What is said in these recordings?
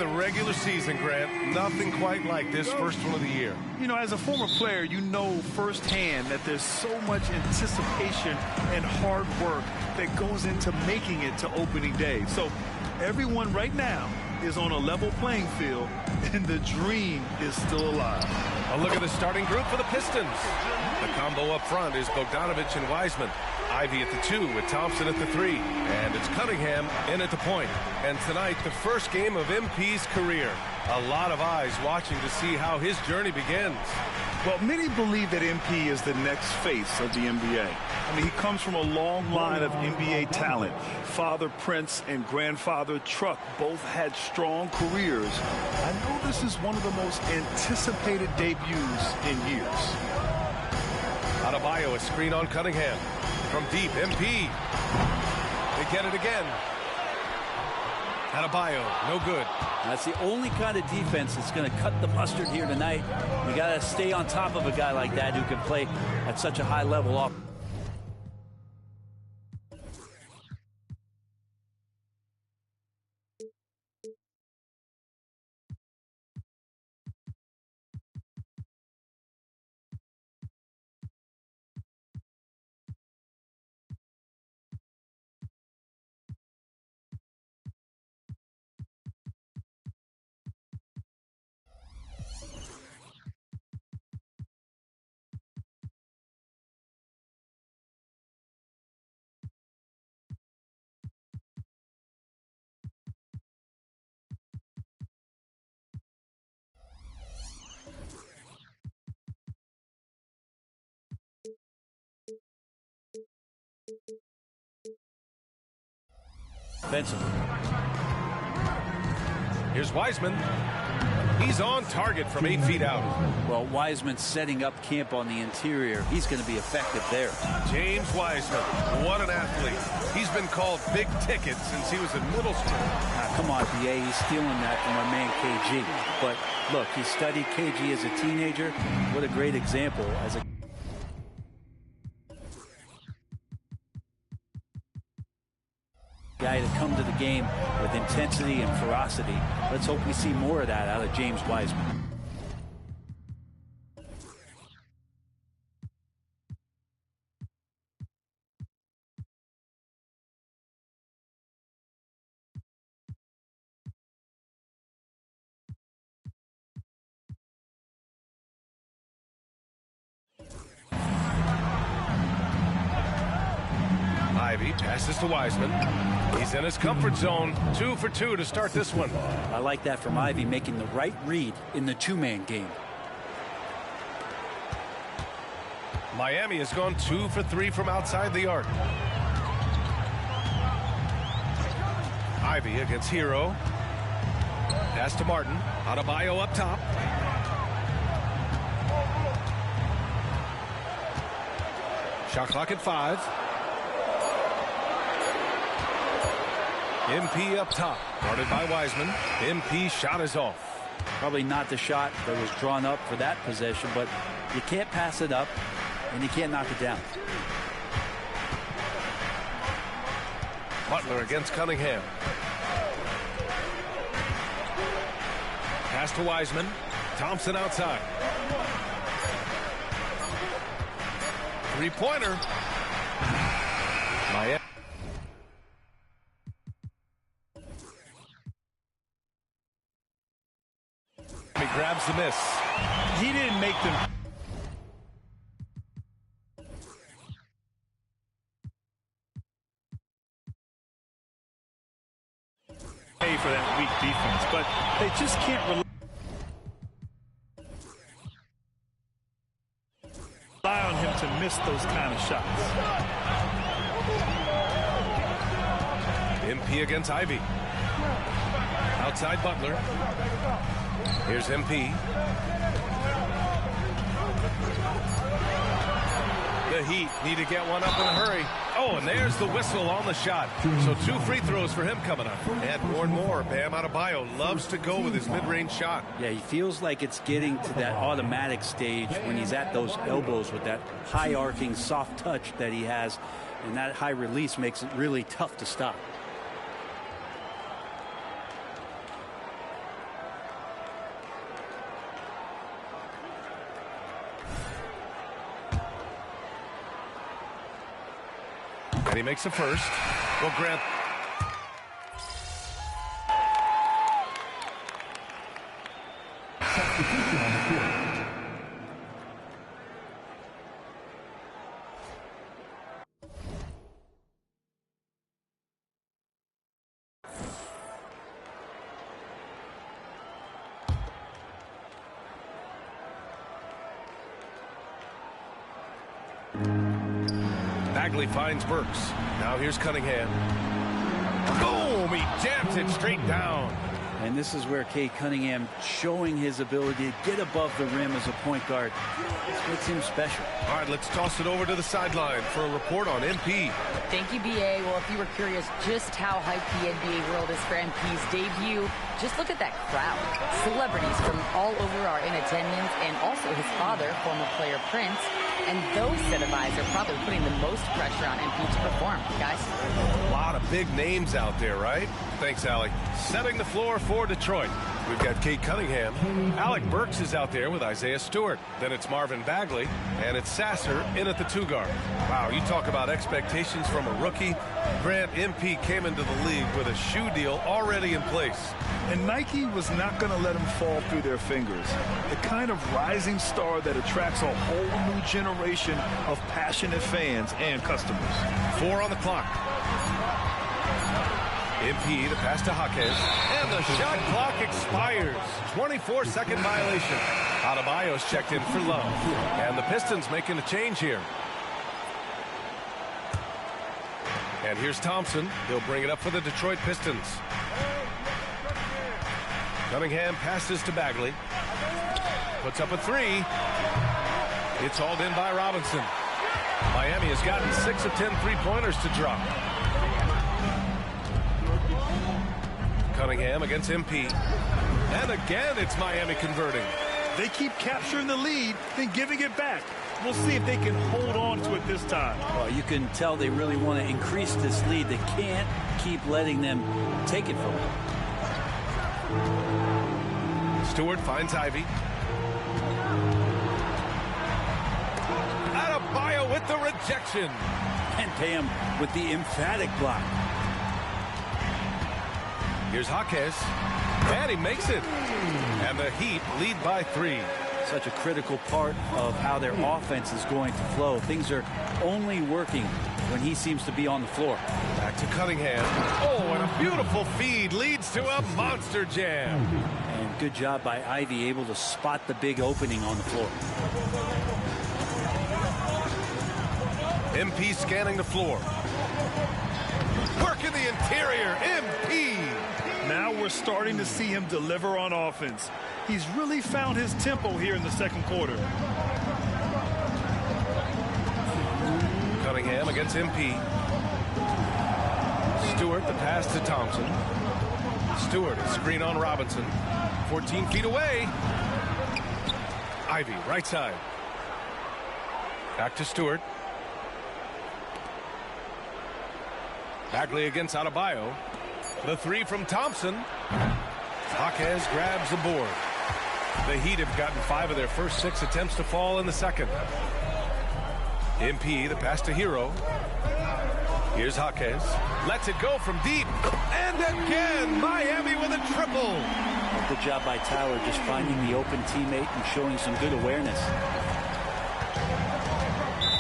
the regular season, Grant. Nothing quite like this first one of the year. You know, as a former player, you know firsthand that there's so much anticipation and hard work that goes into making it to opening day. So everyone right now is on a level playing field, and the dream is still alive. A look at the starting group for the Pistons. The combo up front is Bogdanovich and Wiseman. Ivy at the 2 with Thompson at the 3. And it's Cunningham in at the point. And tonight, the first game of MP's career. A lot of eyes watching to see how his journey begins. Well, many believe that MP is the next face of the NBA. I mean, he comes from a long line of NBA talent. Father Prince and grandfather Truck both had strong careers. I know this is one of the most anticipated debuts in years. Adebayo, a screen on Cunningham. From deep, MP. They get it again. Adebayo, no good. That's the only kind of defense that's going to cut the mustard here tonight. You got to stay on top of a guy like that who can play at such a high level off. Offensively. Here's Wiseman. He's on target from 8 feet out. Well, Wiseman setting up camp on the interior. He's going to be effective there. James Wiseman, what an athlete. He's been called big ticket since he was in middle school. Come on, BA, he's stealing that from our man KG. But look, he studied KG as a teenager. What a great example as a guy to come to the game with intensity and ferocity. Let's hope we see more of that out of James Wiseman. Ivy passes to Wiseman. He's in his comfort zone. 2 for 2 to start this one. I like that from Ivy, making the right read in the two-man game. Miami has gone 2 for 3 from outside the arc. Ivy against Hero. Pass to Martin. Adebayo up top. Shot clock at 5. MP up top, guarded by Wiseman. MP shot is off. Probably not the shot that was drawn up for that possession, but you can't pass it up, and you can't knock it down. Butler against Cunningham. Pass to Wiseman. Thompson outside. Three-pointer. Miami. Grabs the miss. He didn't make them. Pay for that weak defense, but they just can't rely on him to miss those kind of shots. MP against Ivy. Outside Butler. Here's MP. The Heat need to get one up in a hurry. Oh, and there's the whistle on the shot. So 2 free throws for him coming up. And more. Bam Adebayo loves to go with his mid-range shot. Yeah, he feels like it's getting to that automatic stage when he's at those elbows with that high arcing soft touch that he has. And that high release makes it really tough to stop. And he makes a first. Well, Grant. Bagley finds Burks. Now here's Cunningham. Boom! He jams it straight down. And this is where Cade Cunningham showing his ability to get above the rim as a point guard. This makes him special. All right, let's toss it over to the sideline for a report on MP. Thank you, BA. Well, if you were curious just how hyped the NBA world is for MP's debut, just look at that crowd. Celebrities from all over are in attendance, and also his father, former player Prince. And those set of eyes are probably putting the most pressure on MP to perform, guys. A lot of big names out there, right? Thanks, Alec. Setting the floor for Detroit. We've got Cade Cunningham. Alec Burks is out there with Isaiah Stewart. Then it's Marvin Bagley, and it's Sasser in at the 2 guard. Wow, you talk about expectations from a rookie. Grant, MP came into the league with a shoe deal already in place. And Nike was not going to let him fall through their fingers. The kind of rising star that attracts a whole new generation of passionate fans and customers. 4 on the clock. MP, the pass to Jaquez, and the shot clock expires. 24-second violation. Adebayo's checked in for Love. And the Pistons making a change here. And here's Thompson. He'll bring it up for the Detroit Pistons. Cunningham passes to Bagley. Puts up a 3. It's hauled in by Robinson. Miami has gotten 6 of 10 3-pointers to drop. Cunningham against MP. And again, it's Miami converting. They keep capturing the lead, then giving it back. We'll see if they can hold on to it this time. Well, you can tell they really want to increase this lead. They can't keep letting them take it from them. Stewart finds Ivy. Adebayo with the rejection. And Pam with the emphatic block. Here's Jaquez. And he makes it. And the Heat lead by 3. Such a critical part of how their offense is going to flow. Things are only working when he seems to be on the floor. Back to Cunningham. Oh, and a beautiful feed leads to a monster jam. And good job by Ivy, able to spot the big opening on the floor. MP scanning the floor. Work in the interior. MP. Now we're starting to see him deliver on offense. He's really found his tempo here in the second quarter. Cunningham against MP. Stewart, the pass to Thompson. Stewart, a screen on Robinson. 14 feet away. Ivy, right side. Back to Stewart. Bagley against Adebayo. The 3 from Thompson. Jaquez grabs the board. The Heat have gotten 5 of their first 6 attempts to fall in the second. MP, the pass to Hero. Here's Jaquez. Lets it go from deep. And again, Miami with a triple. Good job by Tyler just finding the open teammate and showing some good awareness.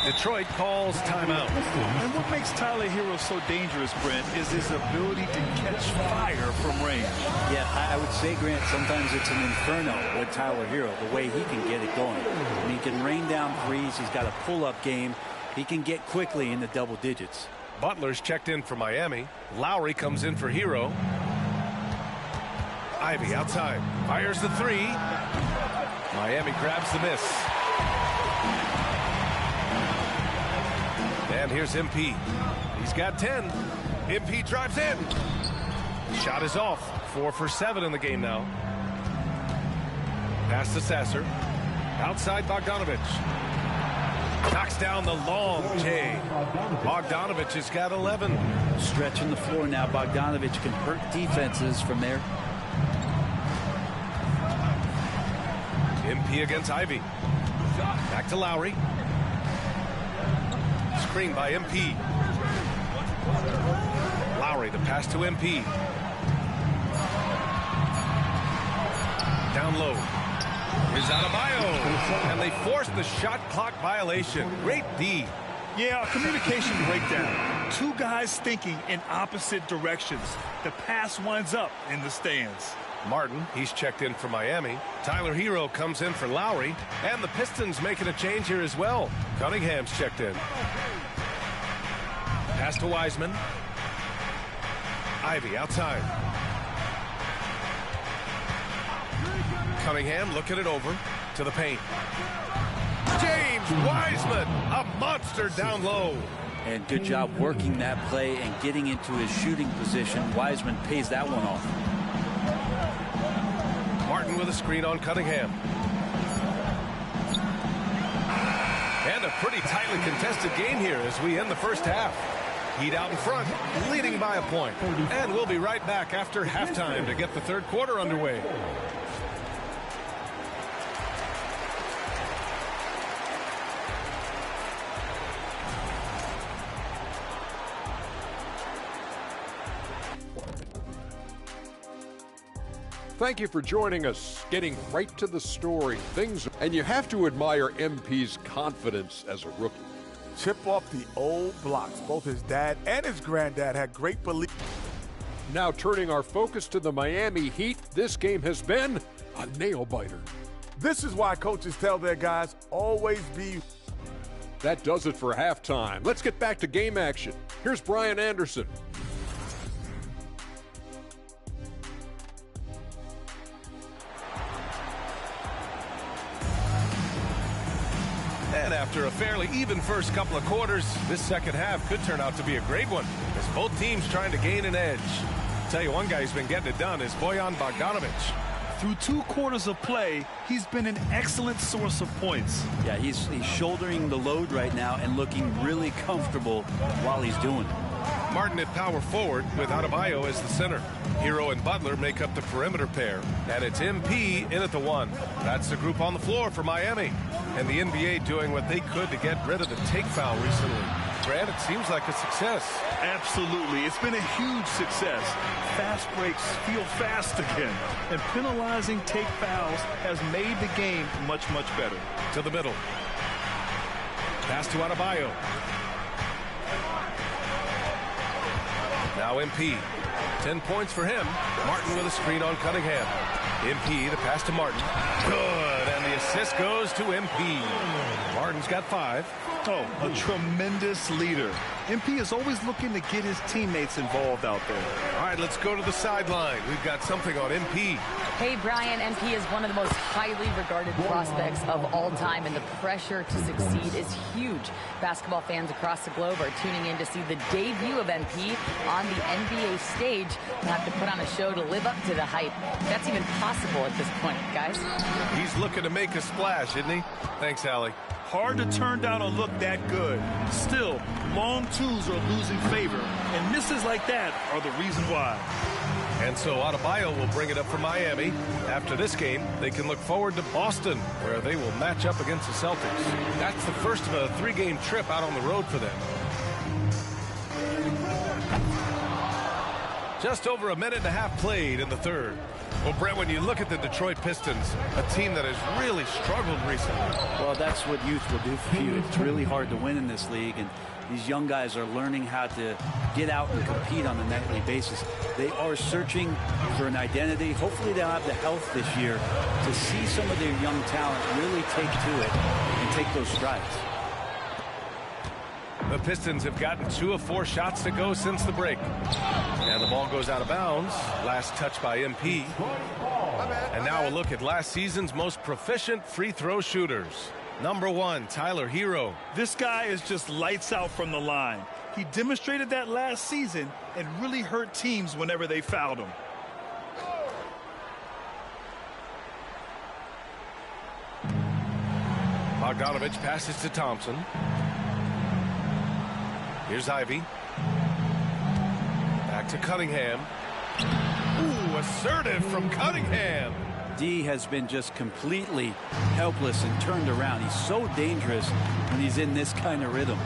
Detroit calls timeout. And what makes Tyler Hero so dangerous, Brent, is his ability to catch fire from range. Yeah, I would say, Grant, sometimes it's an inferno with Tyler Hero, the way he can get it going. I mean, he can rain down threes. He's got a pull-up game. He can get quickly in the double digits. Butler's checked in for Miami. Lowry comes in for Hero. Ivy outside. Fires the 3. Miami grabs the miss. And here's MP. He's got 10. MP drives in. Shot is off. 4 for 7 in the game now. Pass to Sasser. Outside Bogdanovich. Knocks down the long J. Bogdanovich has got 11. Stretching the floor now. Bogdanovich can hurt defenses from there. MP against Ivy. Back to Lowry. Screen by MP. Lowry, the pass to MP. Down low. Here's Adebayo. And they force the shot clock violation. Great D. Yeah, communication breakdown. Two guys thinking in opposite directions. The pass winds up in the stands. Martin, he's checked in for Miami. Tyler Hero comes in for Lowry. And the Pistons making a change here as well. Cunningham's checked in. Pass to Wiseman. Ivy outside. Cunningham looking it over to the paint. James Wiseman, a monster down low. And good job working that play and getting into his shooting position. Wiseman pays that one off. Martin with a screen on Cunningham. And a pretty tightly contested game here as we end the first half. Heat out in front, leading by a point. And we'll be right back after halftime to get the third quarter underway. Thank you for joining us, getting right to the story. And you have to admire MP's confidence as a rookie. Chip off the old blocks. Both his dad and his granddad had great belief. Now turning our focus to the Miami Heat, this game has been a nail-biter. This is why coaches tell their guys, always be. That does it for halftime. Let's get back to game action. Here's Brian Anderson. And after a fairly even first couple of quarters, this second half could turn out to be a great one, as both teams trying to gain an edge. Tell you one guy who's been getting it done is Bojan Bogdanovic. Through 2 quarters of play, he's been an excellent source of points. Yeah, he's shouldering the load right now and looking really comfortable while he's doing it. Martin at power forward with Adebayo as the center. Hero and Butler make up the perimeter pair. And it's MP in at the 1. That's the group on the floor for Miami. And the NBA doing what they could to get rid of the take foul recently. Grant, it seems like a success. Absolutely. It's been a huge success. Fast breaks feel fast again. And penalizing take fouls has made the game much, much better. To the middle. Pass to Adebayo. Now MP. 10 points for him. Martin with a screen on Cunningham. MP, the pass to Martin. Good, and the assist goes to MP. Martin's got 5. Oh, a tremendous leader. MP is always looking to get his teammates involved out there. All right, let's go to the sideline. We've got something on MP. Hey, Brian, MP is one of the most highly regarded prospects of all time, and the pressure to succeed is huge. Basketball fans across the globe are tuning in to see the debut of MP on the NBA stage. They'll have to put on a show to live up to the hype. That's even possible at this point, guys. He's looking to make a splash, isn't he? Thanks, Allie. Hard to turn down a look that good. Still, long twos are losing favor, and misses like that are the reason why. And so Adebayo will bring it up for Miami. After this game, they can look forward to Boston, where they will match up against the Celtics. That's the first of a 3-game trip out on the road for them. Just over a minute and a half played in the third. Well, Brent, when you look at the Detroit Pistons, a team that has really struggled recently. Well, that's what youth will do for you. It's really hard to win in this league, and these young guys are learning how to get out and compete on a nightly basis. They are searching for an identity. Hopefully they'll have the health this year to see some of their young talent really take to it and take those strides. The Pistons have gotten 2 of 4 shots to go since the break. And the ball goes out of bounds. Last touch by MP. And now a look at last season's most proficient free throw shooters. Number 1, Tyler Hero. This guy is just lights out from the line. He demonstrated that last season and really hurt teams whenever they fouled him. Bogdanovic passes to Thompson. Here's Ivy. Back to Cunningham. Ooh, assertive from Cunningham. D has been just completely helpless and turned around. He's so dangerous when he's in this kind of rhythm.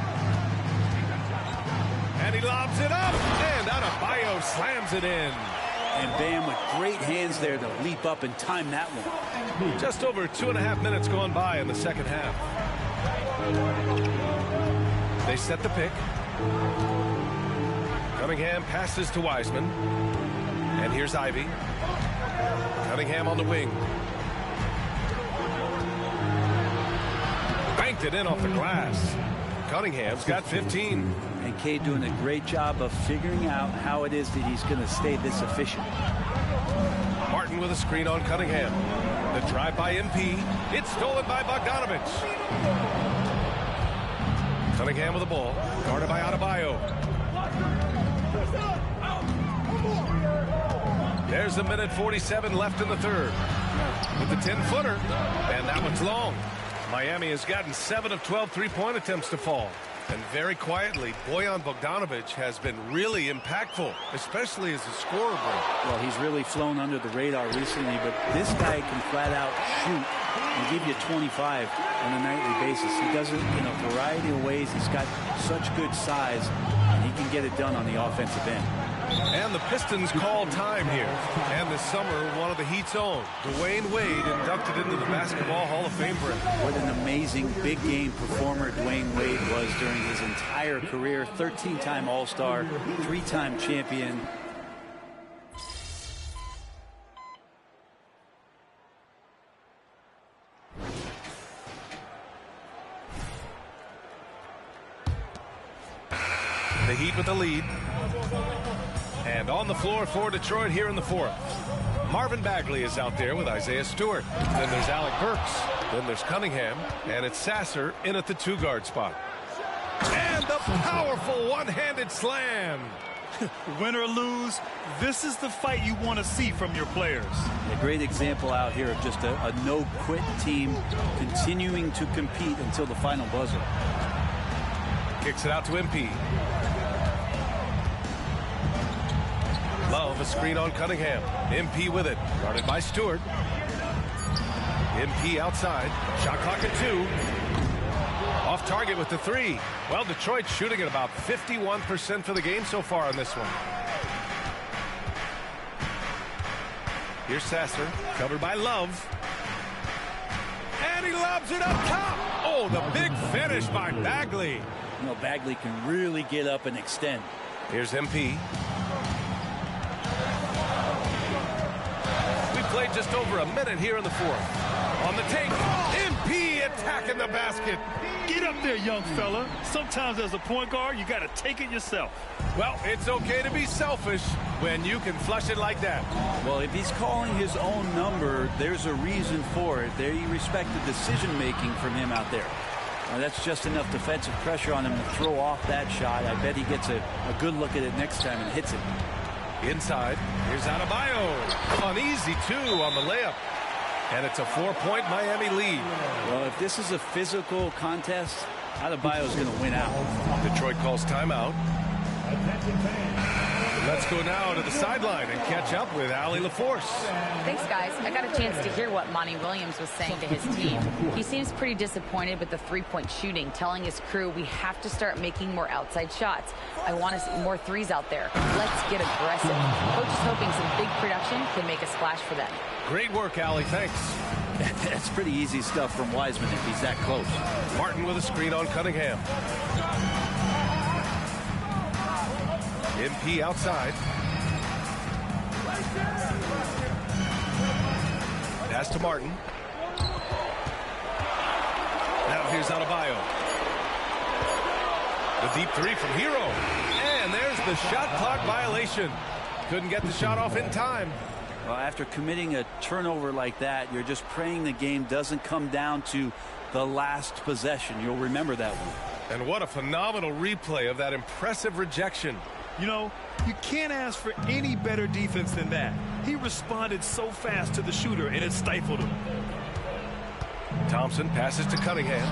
And he lobs it up, and Adebayo slams it in. And Bam with great hands there to leap up and time that one. Just over 2.5 minutes gone by in the second half. They set the pick. Cunningham passes to Wiseman. And here's Ivy. Cunningham on the wing. Banked it in off the glass. Cunningham's got 15. And Cade doing a great job of figuring out how it is that he's going to stay this efficient. Martin with a screen on Cunningham. The drive by MP. It's stolen by Bogdanovic. Cunningham with the ball. Guarded by Adebayo. There's a minute 47 left in the third. With the 10-footer. And that one's long. Miami has gotten 7 of 12 three-point attempts to fall. And very quietly, Bojan Bogdanovic has been really impactful, especially as a scorer. Well, he's really flown under the radar recently, but this guy can flat out shoot and give you 25 on a nightly basis. He does it in a variety of ways. He's got such good size, and he can get it done on the offensive end. And the Pistons call time here. And this summer, one of the Heat's own, Dwayne Wade, inducted into the Basketball Hall of Fame break. What an amazing big game performer Dwayne Wade was during his entire career. 13-time All-Star, 3-time champion. The Heat with the lead. And on the floor for Detroit here in the fourth. Marvin Bagley is out there with Isaiah Stewart. Then there's Alec Burks. Then there's Cunningham. And it's Sasser in at the 2-guard spot. And the powerful one-handed slam. Win or lose, this is the fight you want to see from your players. A great example out here of just a no-quit team continuing to compete until the final buzzer. Kicks it out to MP. Love a screen on Cunningham. MP with it. Guarded by Stewart. MP outside. Shot clock at 2. Off target with the 3. Well, Detroit shooting at about 51% for the game so far on this one. Here's Sasser. Covered by Love. And he lobs it up top. Oh, the big finish by Bagley. You know, Bagley can really get up and extend. Here's MP. We played just over a minute here in the fourth. On the take, MP attacking the basket. Get up there, young fella. Sometimes as a point guard, you got to take it yourself. Well, it's okay to be selfish when you can flush it like that. Well, if he's calling his own number, there's a reason for it. There you respect the decision-making from him out there. That's just enough defensive pressure on him to throw off that shot. I bet he gets a good look at it next time and hits it. Inside, here's Adebayo. An easy 2 on the layup. And it's a 4-point Miami lead. Well, if this is a physical contest, Adebayo's going to win out. Detroit calls timeout. Let's go now to the sideline and catch up with Allie LaForce. Thanks, guys. I got a chance to hear what Monty Williams was saying to his team. He seems pretty disappointed with the three-point shooting, telling his crew we have to start making more outside shots. I want to see more threes out there. Let's get aggressive. Coach is hoping some big production can make a splash for them. Great work, Allie. Thanks. That's pretty easy stuff from Wiseman if he's that close. Martin with a screen on Cunningham. MP outside. Pass to Martin. Now here's Adebayo. The deep 3 from Hero. And there's the shot clock violation. Couldn't get the shot off in time. Well, after committing a turnover like that, you're just praying the game doesn't come down to the last possession. You'll remember that one. And what a phenomenal replay of that impressive rejection. You know, you can't ask for any better defense than that. He responded so fast to the shooter, and it stifled him. Thompson passes to Cunningham.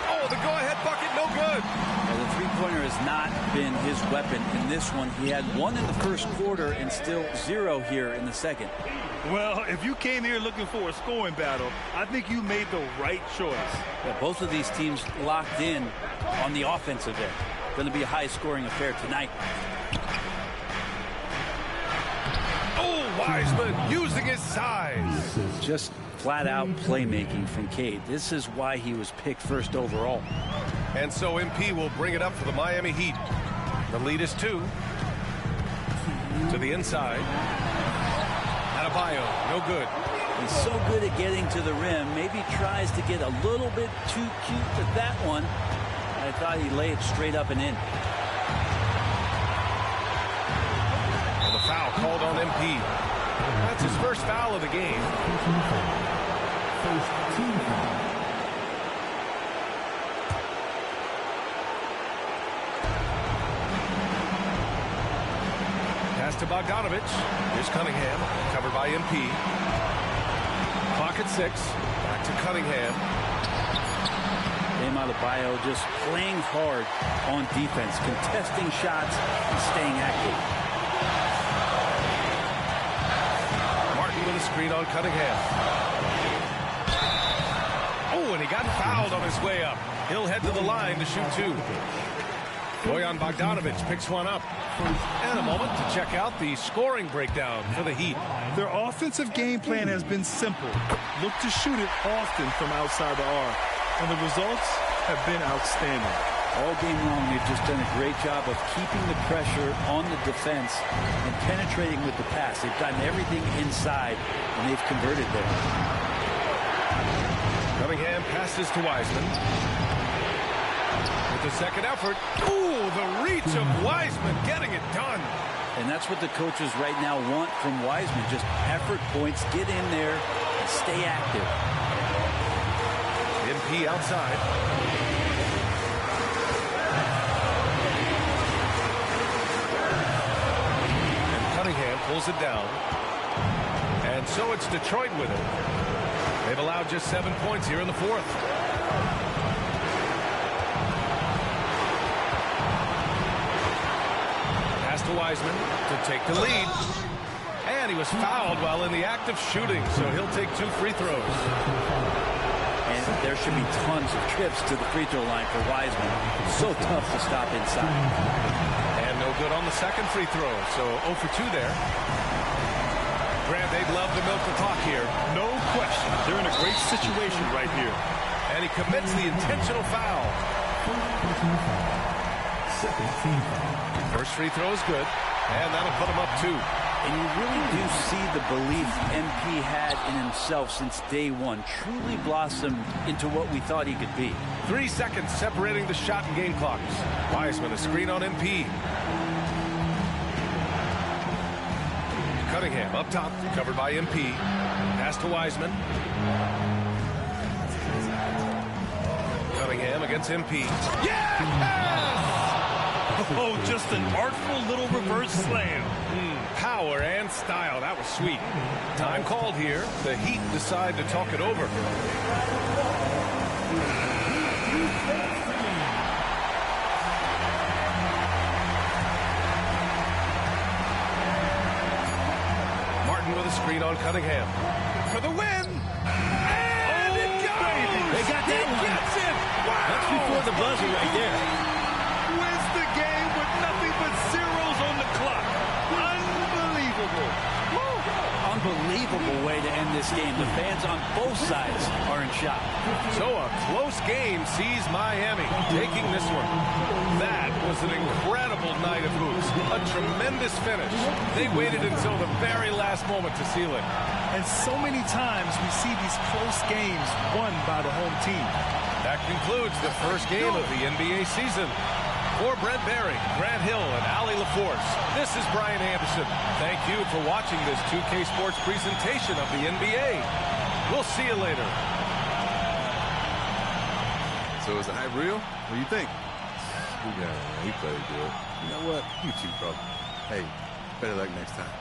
Oh, the go-ahead bucket, no good. Well, the three-pointer has not been his weapon in this one. He had 1 in the first quarter and still 0 here in the second. Well, if you came here looking for a scoring battle, I think you made the right choice. Yeah, both of these teams locked in on the offensive end. going to be a high-scoring affair tonight. Oh, Wiseman using his size. Just flat-out playmaking from Cade. This is why he was picked first overall. And so MP will bring it up for the Miami Heat. The lead is 2. To the inside. Adebayo, no good. He's so good at getting to the rim. Maybe tries to get a little bit too cute with that one. I thought he laid it straight up and in. And the foul called on MP. That's his first foul of the game. First team foul. Pass to Bogdanovich. Here's Cunningham, covered by MP. Clock at 6. Back to Cunningham. Bam Adebayo just playing hard on defense, contesting shots and staying active. Martin with a screen on Cunningham. Oh, and he got fouled on his way up. He'll head to the line to shoot 2. Bojan Bogdanovich picks one up. And a moment to check out the scoring breakdown for the Heat. Their offensive game plan has been simple. Look to shoot it often from outside the arc. And the results have been outstanding. All game long, they've just done a great job of keeping the pressure on the defense and penetrating with the pass. They've gotten everything inside, and they've converted there. Cunningham passes to Wiseman. With the second effort. Ooh, the reach of Wiseman getting it done. And that's what the coaches right now want from Wiseman. Just effort points, get in there, and stay active. MP outside. And Cunningham pulls it down. And so it's Detroit with it. They've allowed just 7 points here in the 4th. Pass to Wiseman to take the lead. And he was fouled while in the act of shooting, so he'll take 2 free throws. And there should be tons of trips to the free throw line for Wiseman. So tough to stop inside. And no good on the second free throw, so 0 for 2 there. Grant, they'd love to milk the clock here. No question. They're in a great situation right here. And he commits the intentional foul. Second team foul. First free throw is good, and that'll put him up 2. And you really do see the belief MP had in himself since day one. Truly blossomed into what we thought he could be. 3 seconds separating the shot and game clocks. Wiseman, a screen on MP. Cunningham up top, covered by MP. Pass to Wiseman. Cunningham against MP. Yeah! Oh, just an artful little reverse slam. Power and style. That was sweet. Time called here. The Heat decide to talk it over. Martin with a screen on Cunningham. For the win! And it goes! They got that one. Gets it! Wow! That's before the buzzer right there. Wins the game with nothing but zeros on the clock. Unbelievable. Unbelievable way to end this game. The fans on both sides are in shock. So a close game sees Miami taking this one. That was an incredible night of hoops. A tremendous finish. They waited until the very last moment to seal it. And so many times we see these close games won by the home team. That concludes the first game of the NBA season. For Brent Barry, Grant Hill, and Allie LaForce, this is Brian Anderson. Thank you for watching this 2K Sports presentation of the NBA. We'll see you later. So is the hype real? What do you think? He played good. You know what? You too, bro. Hey, better luck next time.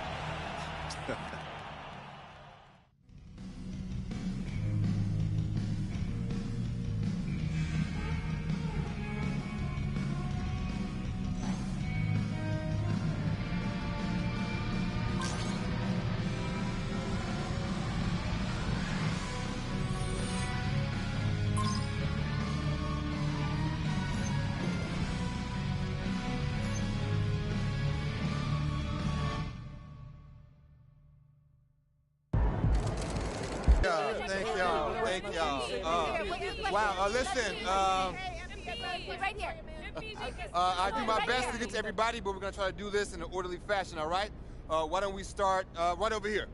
Thank y'all. Thank y'all. Wow. Listen. Right here. I do my best to get to everybody, but we're gonna try to do this in an orderly fashion. All right? Why don't we start right over here?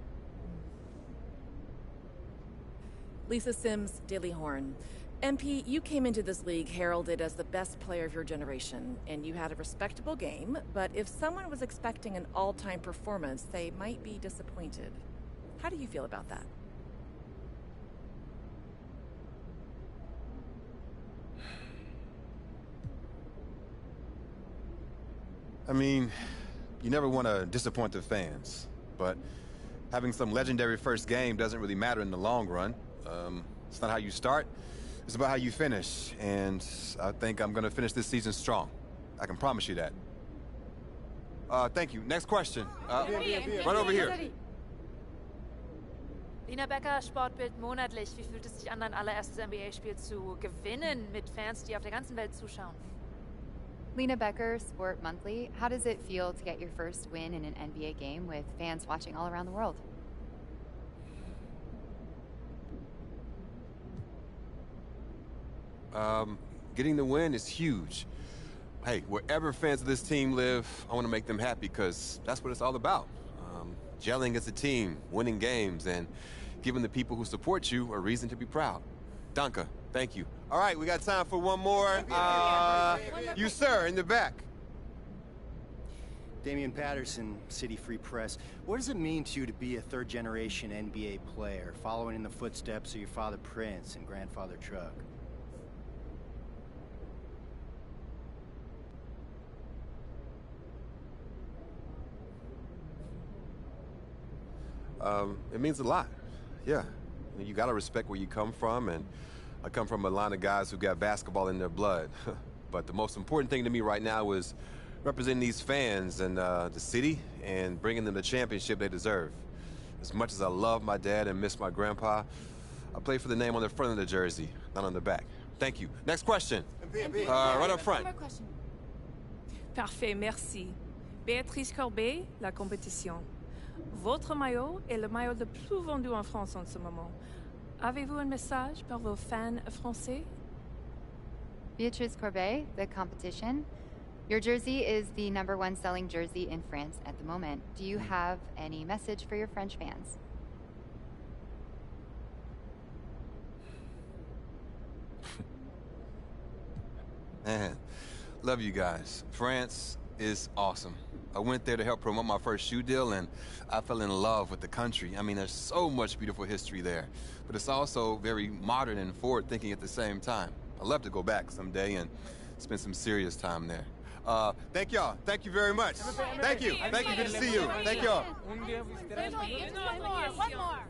Lisa Sims, Daily Horn. MP, you came into this league heralded as the best player of your generation, and you had a respectable game, but if someone was expecting an all-time performance, they might be disappointed. How do you feel about that? I mean, you never want to disappoint the fans, but having some legendary first game doesn't really matter in the long run. It's not how you start, it's about how you finish, and I think I'm going to finish this season strong. I can promise you that. Thank you. Next question. Right over here. Lina Becker, Sportbild monatlich. Wie fühlt es sich an, dein allererstes NBA-Spiel zu gewinnen mit Fans, die auf der ganzen Welt zuschauen? Lina Becker, Sport Monthly. How does it feel to get your first win in an NBA game with fans watching all around the world? Getting the win is huge. Hey, wherever fans of this team live, I want to make them happy because that's what it's all about. Gelling as a team, winning games, and giving the people who support you a reason to be proud. Danke, thank you. All right, we got time for one more. You, sir, in the back. Damian Patterson, City Free Press. What does it mean to you to be a third-generation NBA player, following in the footsteps of your father Prince and grandfather Chuck? It means a lot. Yeah. You gotta respect where you come from, and I come from a line of guys who got basketball in their blood. But the most important thing to me right now is representing these fans and the city and bringing them the championship they deserve. As much as I love my dad and miss my grandpa, I play for the name on the front of the jersey, not on the back. Thank you. Next question. Right up front. Parfait, merci. Béatrice Corbet, La Compétition. Votre maillot est le maillot le plus vendu en France en ce moment. Avez-vous un message pour vos fans français? Beatrice Corbet, The Competition. Your jersey is the #1 selling jersey in France at the moment. Do you have any message for your French fans? Man, love you guys. France is awesome. I went there to help promote my first shoe deal, and I fell in love with the country. I mean, there's so much beautiful history there, but it's also very modern and forward-thinking at the same time. I'd love to go back someday and spend some serious time there. Thank y'all. Thank you very much. Thank you. Thank you. Good to see you. Thank y'all. One more.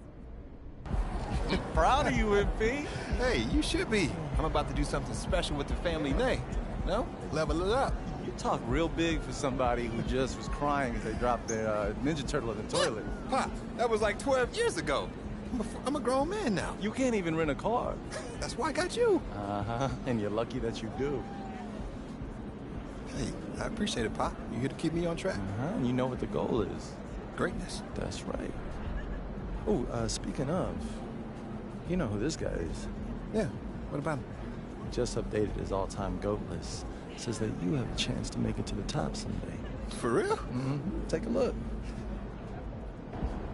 Proud of you, MP. Hey, you should be. I'm about to do something special with the family name. No? Level it up. You talk real big for somebody who just was crying as they dropped their Ninja Turtle in the toilet. Pop, that was like 12 years ago. I'm a grown man now. You can't even rent a car. That's why I got you. Uh-huh, and you're lucky that you do. Hey, I appreciate it, Pop. You here to keep me on track. Uh-huh, and you know what the goal is. Greatness. That's right. Oh, speaking of, you know who this guy is. Yeah, what about him? He just updated his all-time GOAT list. Says that you have a chance to make it to the top someday. For real? Mm-hmm. Take a look.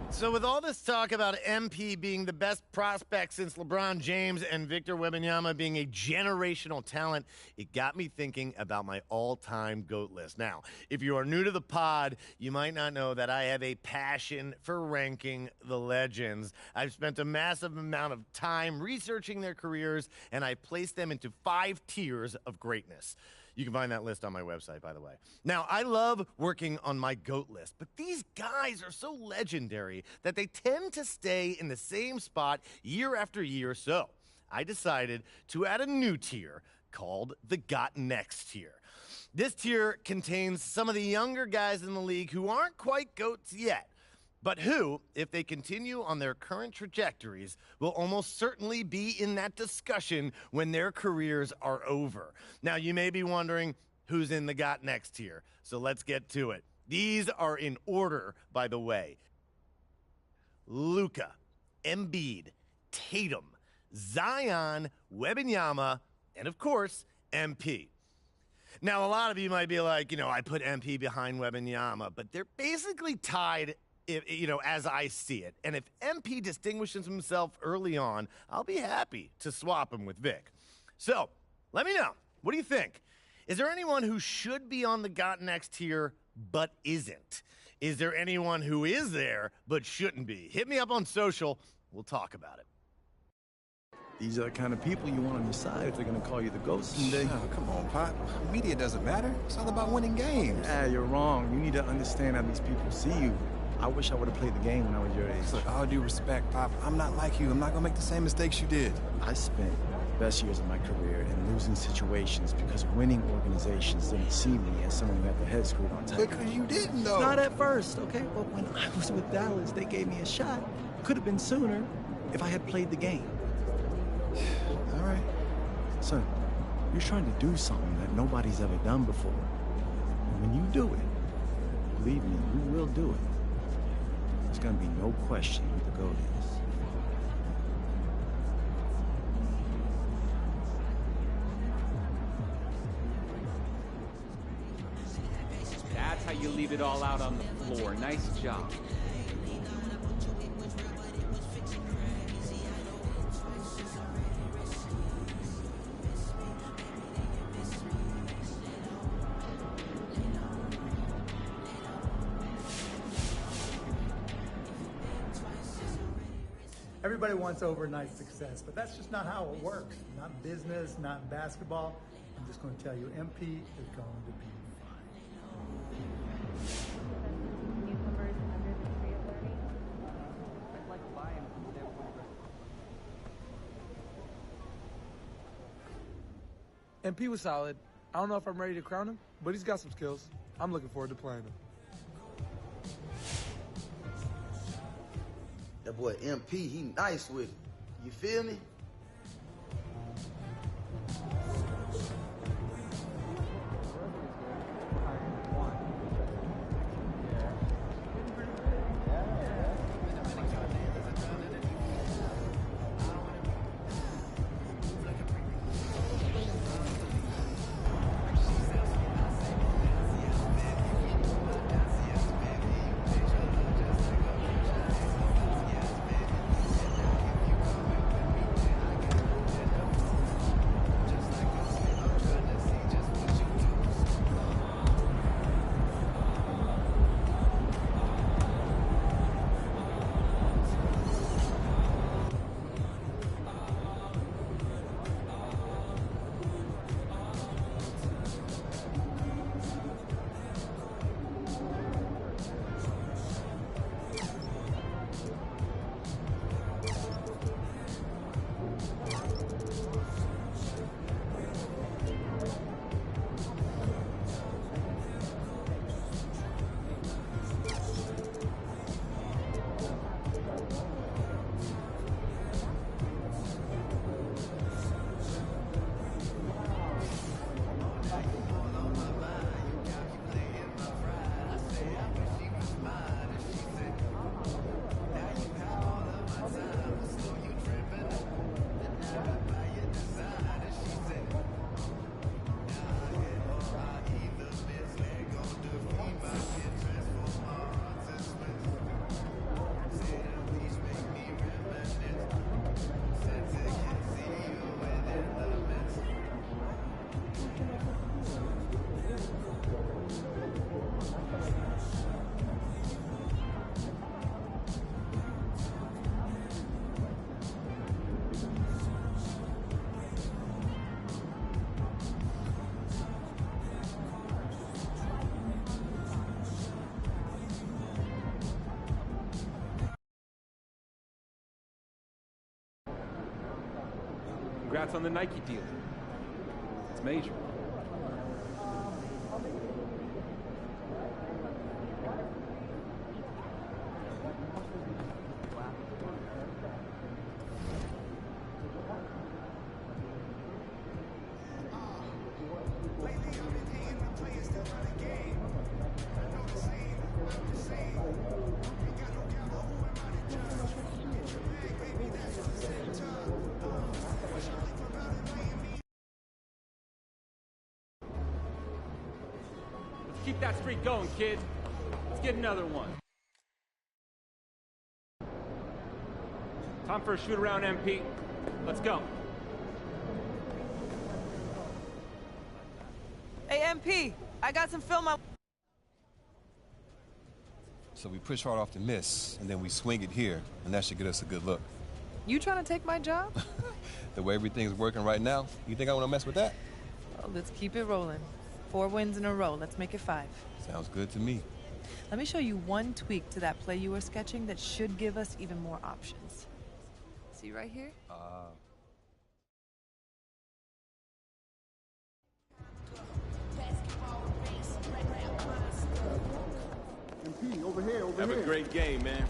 So with all this talk about MP being the best prospect since LeBron James and Victor Wembanyama being a generational talent, it got me thinking about my all-time GOAT list. Now, if you are new to the pod, you might not know that I have a passion for ranking the legends. I've spent a massive amount of time researching their careers, and I placed them into 5 tiers of greatness. You can find that list on my website, by the way. Now, I love working on my GOAT list, but these guys are so legendary that they tend to stay in the same spot year after year. So I decided to add a new tier called the Got Next tier. This tier contains some of the younger guys in the league who aren't quite GOATs yet, but who, if they continue on their current trajectories, will almost certainly be in that discussion when their careers are over. Now, you may be wondering who's in the Got Next tier, so let's get to it. These are in order, by the way. Luka, Embiid, Tatum, Zion, Wembanyama, and of course, MP. Now, a lot of you might be like, I put MP behind Wembanyama, but they're basically tied, as I see it. And if MP distinguishes himself early on, I'll be happy to swap him with Vic. So, let me know. What do you think? Is there anyone who should be on the Got Next tier but isn't? Is there anyone who is there but shouldn't be? Hit me up on social. We'll talk about it. These are the kind of people you want on your side if they're going to call you the GOAT someday. Oh, come on, Pop. Media doesn't matter. It's all about winning games. You're wrong. You need to understand how these people see you. I wish I would have played the game when I was your age. Look, all due respect, Pop, I'm not like you. I'm not going to make the same mistakes you did. I spent the best years of my career in losing situations because winning organizations didn't see me as someone who had their head screwed on tight. Because you didn't, though. Not at first, okay? But when I was with Dallas, they gave me a shot. Could have been sooner if I had played the game. All right. Son, you're trying to do something that nobody's ever done before. And when you do it, believe me, you will do it. There's gonna be no question who the GOAT is. That's how you leave it all out on the floor. Nice job. Everybody wants overnight success, but that's just not how it works. Not in business, not in basketball. I'm just going to tell you, MP is going to be fine. MP was solid. I don't know if I'm ready to crown him, but he's got some skills. I'm looking forward to playing him. That boy MP, he nice with it. You feel me? Congrats on the Nike deal. It's major. Keep that streak going, kid. Let's get another one. Time for a shoot around, MP. Let's go. Hey, MP, I got some film on... So we push hard off the miss, and then we swing it here, and that should get us a good look. You trying to take my job? The way everything's working right now, you think I want to mess with that? Well, let's keep it rolling. 4 wins in a row. Let's make it 5. Sounds good to me. Let me show you one tweak to that play you were sketching that should give us even more options. See right here? MP, over here, over Have here. a great game, man.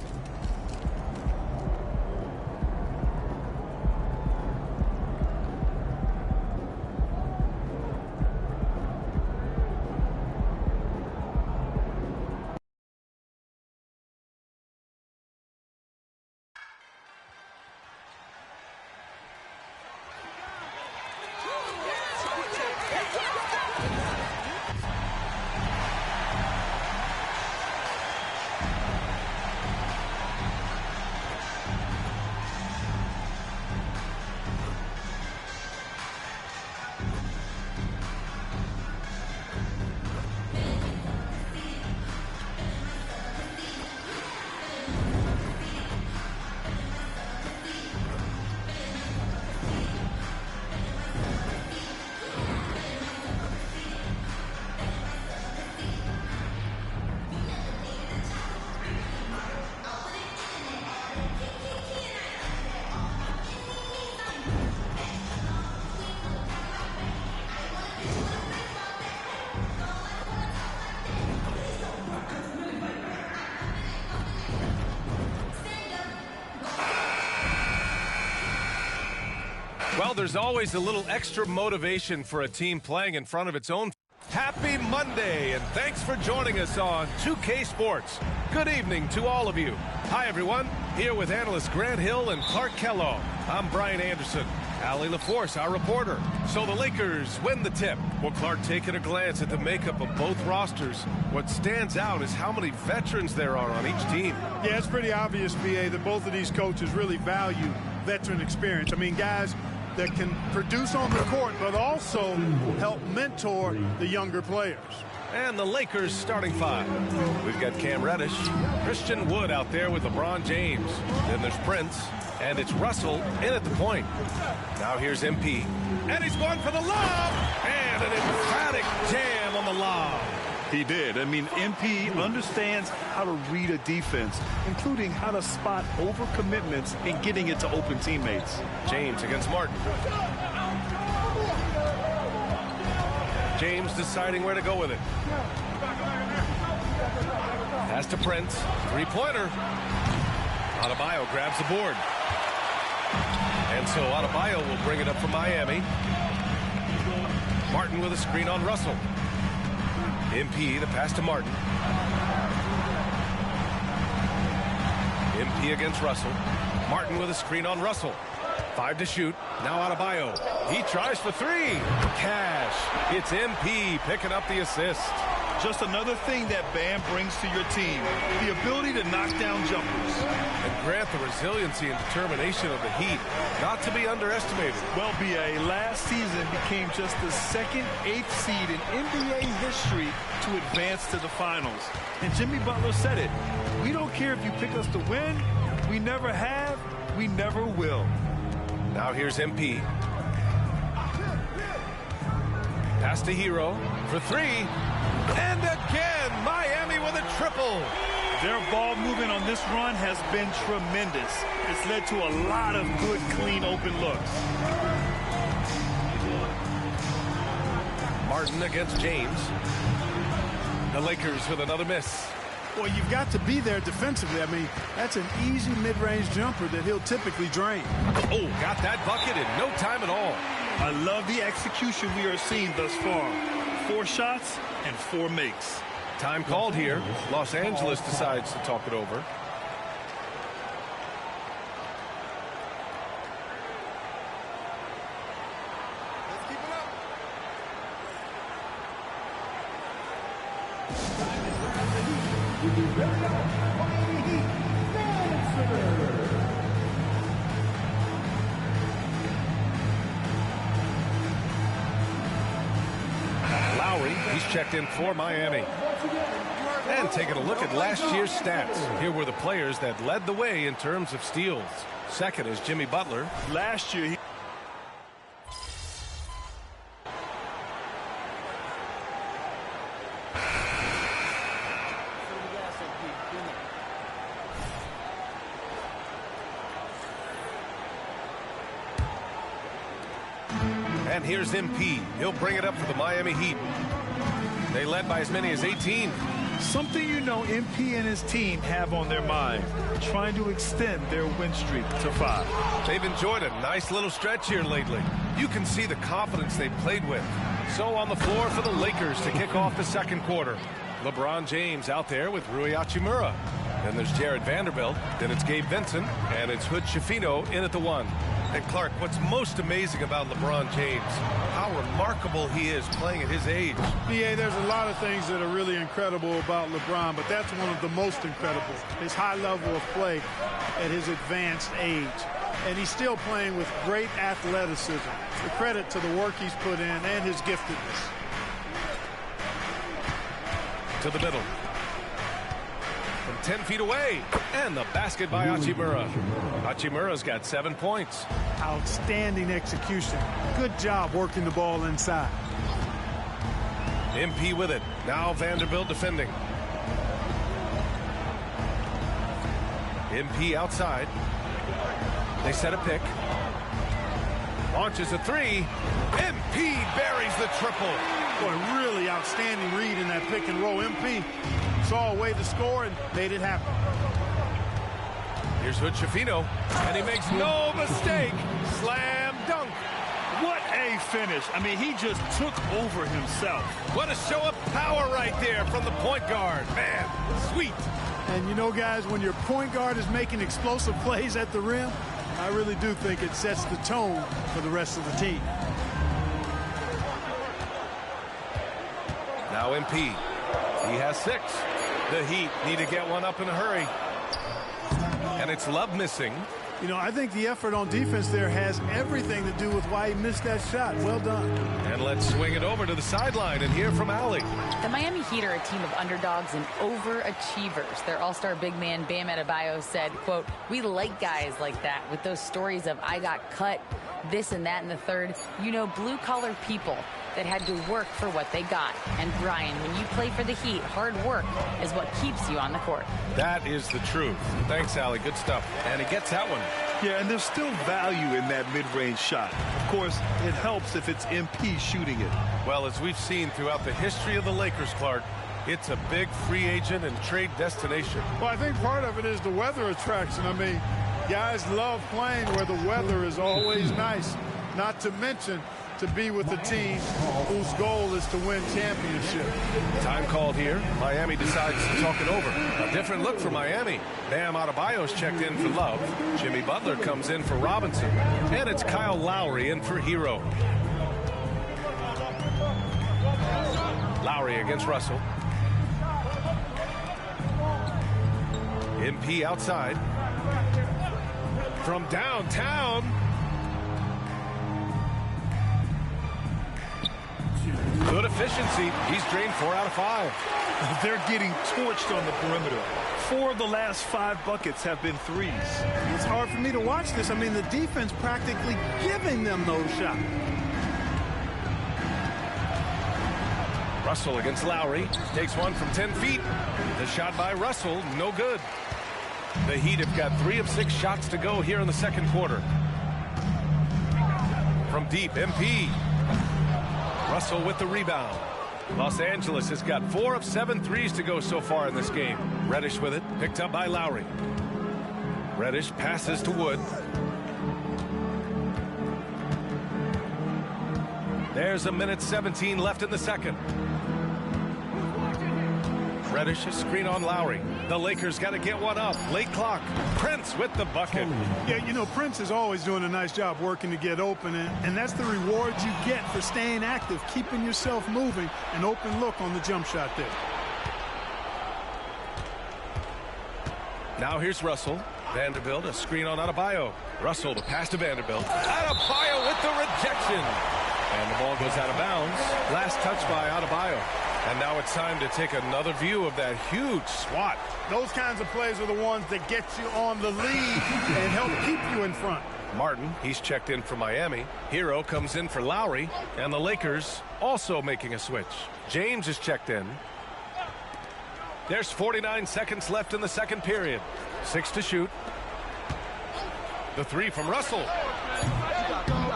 Well, there's always a little extra motivation for a team playing in front of its own. Happy Monday, and thanks for joining us on 2K Sports. Good evening to all of you. Hi, everyone. Here with analysts Grant Hill and Clark Kellogg. I'm Brian Anderson. Allie LaForce, our reporter. So the Lakers win the tip. Well, Clark, taking a glance at the makeup of both rosters, what stands out is how many veterans there are on each team. Yeah, it's pretty obvious, B.A., that both of these coaches really value veteran experience. I mean, guys that can produce on the court, but also help mentor the younger players. And the Lakers starting 5. We've got Cam Reddish, Christian Wood out there with LeBron James. Then there's Prince, and it's Russell in at the point. Now here's MP, and he's going for the lob, and an emphatic jam on the lob. He did. I mean, MP understands how to read a defense, including how to spot overcommitments and getting it to open teammates. James against Martin. James deciding where to go with it. Pass to Prince. Three-pointer. Adebayo grabs the board. And so Adebayo will bring it up for Miami. Martin with a screen on Russell. MP, the pass to Martin. MP against Russell. Martin with a screen on Russell. 5 to shoot. Now Adebayo. He tries for 3. Cash. It's MP picking up the assist. Just another thing that Bam brings to your team, the ability to knock down jumpers. And Grant, the resiliency and determination of the Heat, not to be underestimated. Well, B.A., last season became just the second 8th seed in NBA history to advance to the finals. And Jimmy Butler said it. We don't care if you pick us to win. We never have. We never will. Now here's MP. Pass to Hero for 3. And again, Miami with a triple. Their ball movement on this run has been tremendous. It's led to a lot of good, clean, open looks. Martin against James. The Lakers with another miss. Well, you've got to be there defensively. I mean, that's an easy mid-range jumper that he'll typically drain. Oh, got that bucket in no time at all. I love the execution we are seeing thus far. 4 shots and 4 makes. Time called here. Los Angeles decides to talk it over. Lowry, he's checked in for Miami. And taking a look at last year's stats. Here were the players that led the way in terms of steals. Second is Jimmy Butler. Last year, he And here's MP. He'll bring it up for the Miami Heat. They led by as many as 18. Something you know MP and his team have on their mind, trying to extend their win streak to 5. They've enjoyed a nice little stretch here lately. You can see the confidence they played with. So on the floor for the Lakers to kick off the second quarter. LeBron James out there with Rui Hachimura. Then there's Jared Vanderbilt. Then it's Gabe Vincent. And it's Hood Schifino in at the 1. And Clark, what's most amazing about LeBron James, how remarkable he is playing at his age. BA, there's a lot of things that are really incredible about LeBron, but that's one of the most incredible. His high level of play at his advanced age. And he's still playing with great athleticism. The credit to the work he's put in and his giftedness. To the middle. From 10 feet away. And the basket by Hachimura. Hachimura's got 7 points. Outstanding execution. Good job working the ball inside. MP with it. Now Vanderbilt defending. MP outside. They set a pick. Launches a 3. MP buries the triple. Boy, really outstanding read in that pick and roll. MP saw a way to score and made it happen. Here's Hood Schifino, and he makes no mistake. Slam dunk. What a finish. I mean, he just took over himself. What a show of power right there from the point guard. Man, sweet. And you know, guys, when your point guard is making explosive plays at the rim, I really do think it sets the tone for the rest of the team. Now MP. He has 6. The Heat need to get one up in a hurry. And it's Love missing. You know, I think the effort on defense there has everything to do with why he missed that shot. Well done. And let's swing it over to the sideline and hear from Allie. The Miami Heat are a team of underdogs and overachievers. Their all-star big man, Bam Adebayo, said, quote, "We like guys like that with those stories of I got cut, this and that and the third. You know, blue-collar people that had to work for what they got. And Brian, when you play for the Heat, hard work is what keeps you on the court." That is the truth. Thanks, Allie. Good stuff. And he gets that one. Yeah, and there's still value in that mid-range shot. Of course, it helps if it's MP shooting it. Well, as we've seen throughout the history of the Lakers, Clark, it's a big free agent and trade destination. Well, I think part of it is the weather attraction. I mean, guys love playing where the weather is always nice, not to mention to be with a team whose goal is to win championship. Time called here. Miami decides to talk it over. A different look for Miami. Bam Adebayo's checked in for Love. Jimmy Butler comes in for Robinson. And it's Kyle Lowry in for Hero. Lowry against Russell. MP outside. From downtown. Good efficiency. He's drained 4 out of 5. They're getting torched on the perimeter. 4 of the last 5 buckets have been threes. It's hard for me to watch this. I mean, the defense practically giving them those shots. Russell against Lowry. Takes one from 10 feet. The shot by Russell, no good. The Heat have got 3 of 6 shots to go here in the second quarter. From deep, MP. Russell with the rebound. Los Angeles has got 4 of 7 threes to go so far in this game. Reddish with it, picked up by Lowry. Reddish passes to Wood. There's a minute 17 left in the second. Reddish, a screen on Lowry. The Lakers got to get one up. Late clock. Prince with the bucket. Yeah, you know, Prince is always doing a nice job working to get open, and that's the reward you get for staying active, keeping yourself moving, an open look on the jump shot there. Now here's Russell. Vanderbilt, a screen on Adebayo. Russell to pass to Vanderbilt. Adebayo with the rejection. And the ball goes out of bounds. Last touch by Adebayo. And now it's time to take another view of that huge swat. Those kinds of plays are the ones that get you on the lead and help keep you in front. Martin, he's checked in for Miami. Hero comes in for Lowry. And the Lakers also making a switch. James is checked in. There's 49 seconds left in the second period. 6 to shoot. The three from Russell.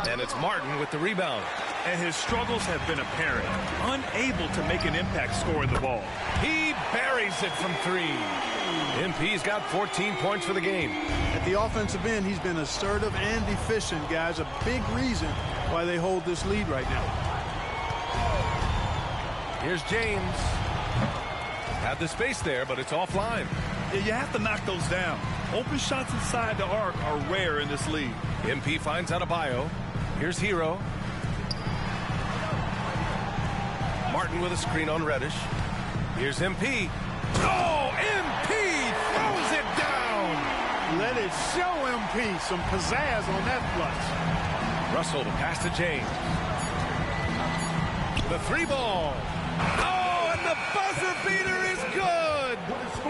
And it's Martin with the rebound. And his struggles have been apparent. Unable to make an impact scoring the ball. He buries it from 3. MP's got 14 points for the game. At the offensive end, he's been assertive and efficient, guys. A big reason why they hold this lead right now. Here's James. Had the space there, but it's offline. Yeah, you have to knock those down. Open shots inside the arc are rare in this league. MP finds Adebayo. Here's Hero. Martin with a screen on Reddish. Here's MP. Oh, MP throws it down. Let it show MP some pizzazz on that flush. Russell to pass to James. The 3 ball. Oh, and the buzzer beater is good.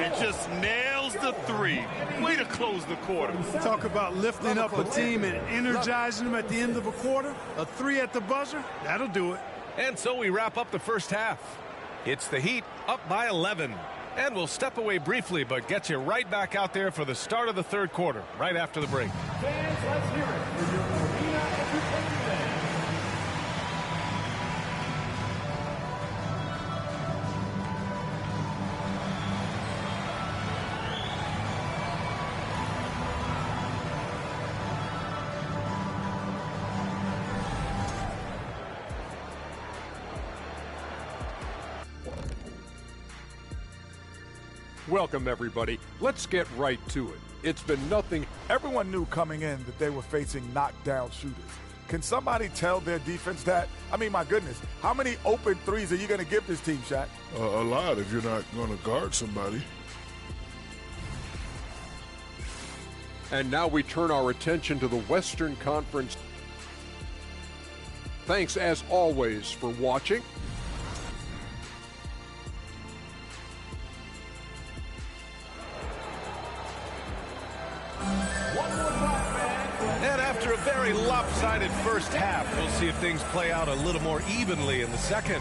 It just nails the 3. Way to close the quarter. Talk about lifting up a team and energizing them at the end of a quarter. A 3 at the buzzer, that'll do it. And so we wrap up the first half. It's the Heat up by 11. And we'll step away briefly, but get you right back out there for the start of the third quarter, right after the break. Fans, let's hear it for your Arena Entertainment Band. Welcome, everybody. Let's get right to it. It's been nothing. Everyone knew coming in that they were facing knockdown shooters. Can somebody tell their defense that? I mean, my goodness, how many open threes are you going to give this team, Shaq? A lot if you're not going to guard somebody. And now we turn our attention to the Western Conference. Thanks, as always, for watching. And after a very lopsided first half, we'll see if things play out a little more evenly in the second.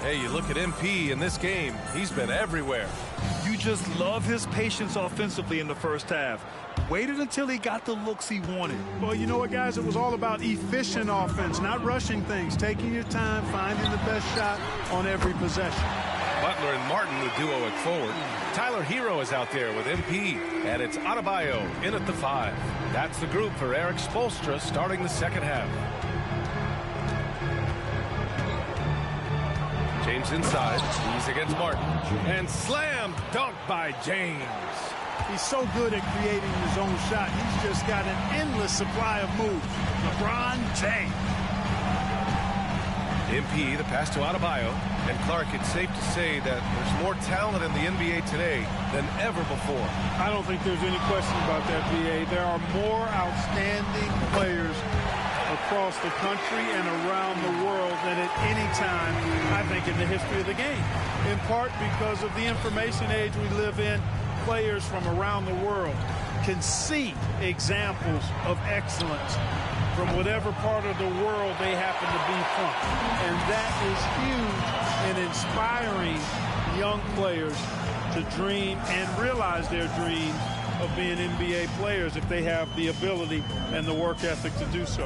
Hey, you look at MP in this game, he's been everywhere. You just love his patience offensively in the first half. Waited until he got the looks he wanted. Well, you know what, guys? It was all about efficient offense, not rushing things, taking your time, finding the best shot on every possession. Butler and Martin, the duo at forward. Tyler Hero is out there with MP, and it's Adebayo in at the 5. That's the group for Eric Spoelstra starting the second half. James inside. He's against Martin. And slam dunk by James. He's so good at creating his own shot. He's just got an endless supply of moves. LeBron James. MP, the pass to Adebayo. And Clark, it's safe to say that there's more talent in the NBA today than ever before. I don't think there's any question about that, BA. There are more outstanding players across the country and around the world than at any time, I think, in the history of the game. In part because of the information age we live in, players from around the world can see examples of excellence from whatever part of the world they happen to be from. And that is huge in inspiring young players to dream and realize their dreams of being NBA players if they have the ability and the work ethic to do so.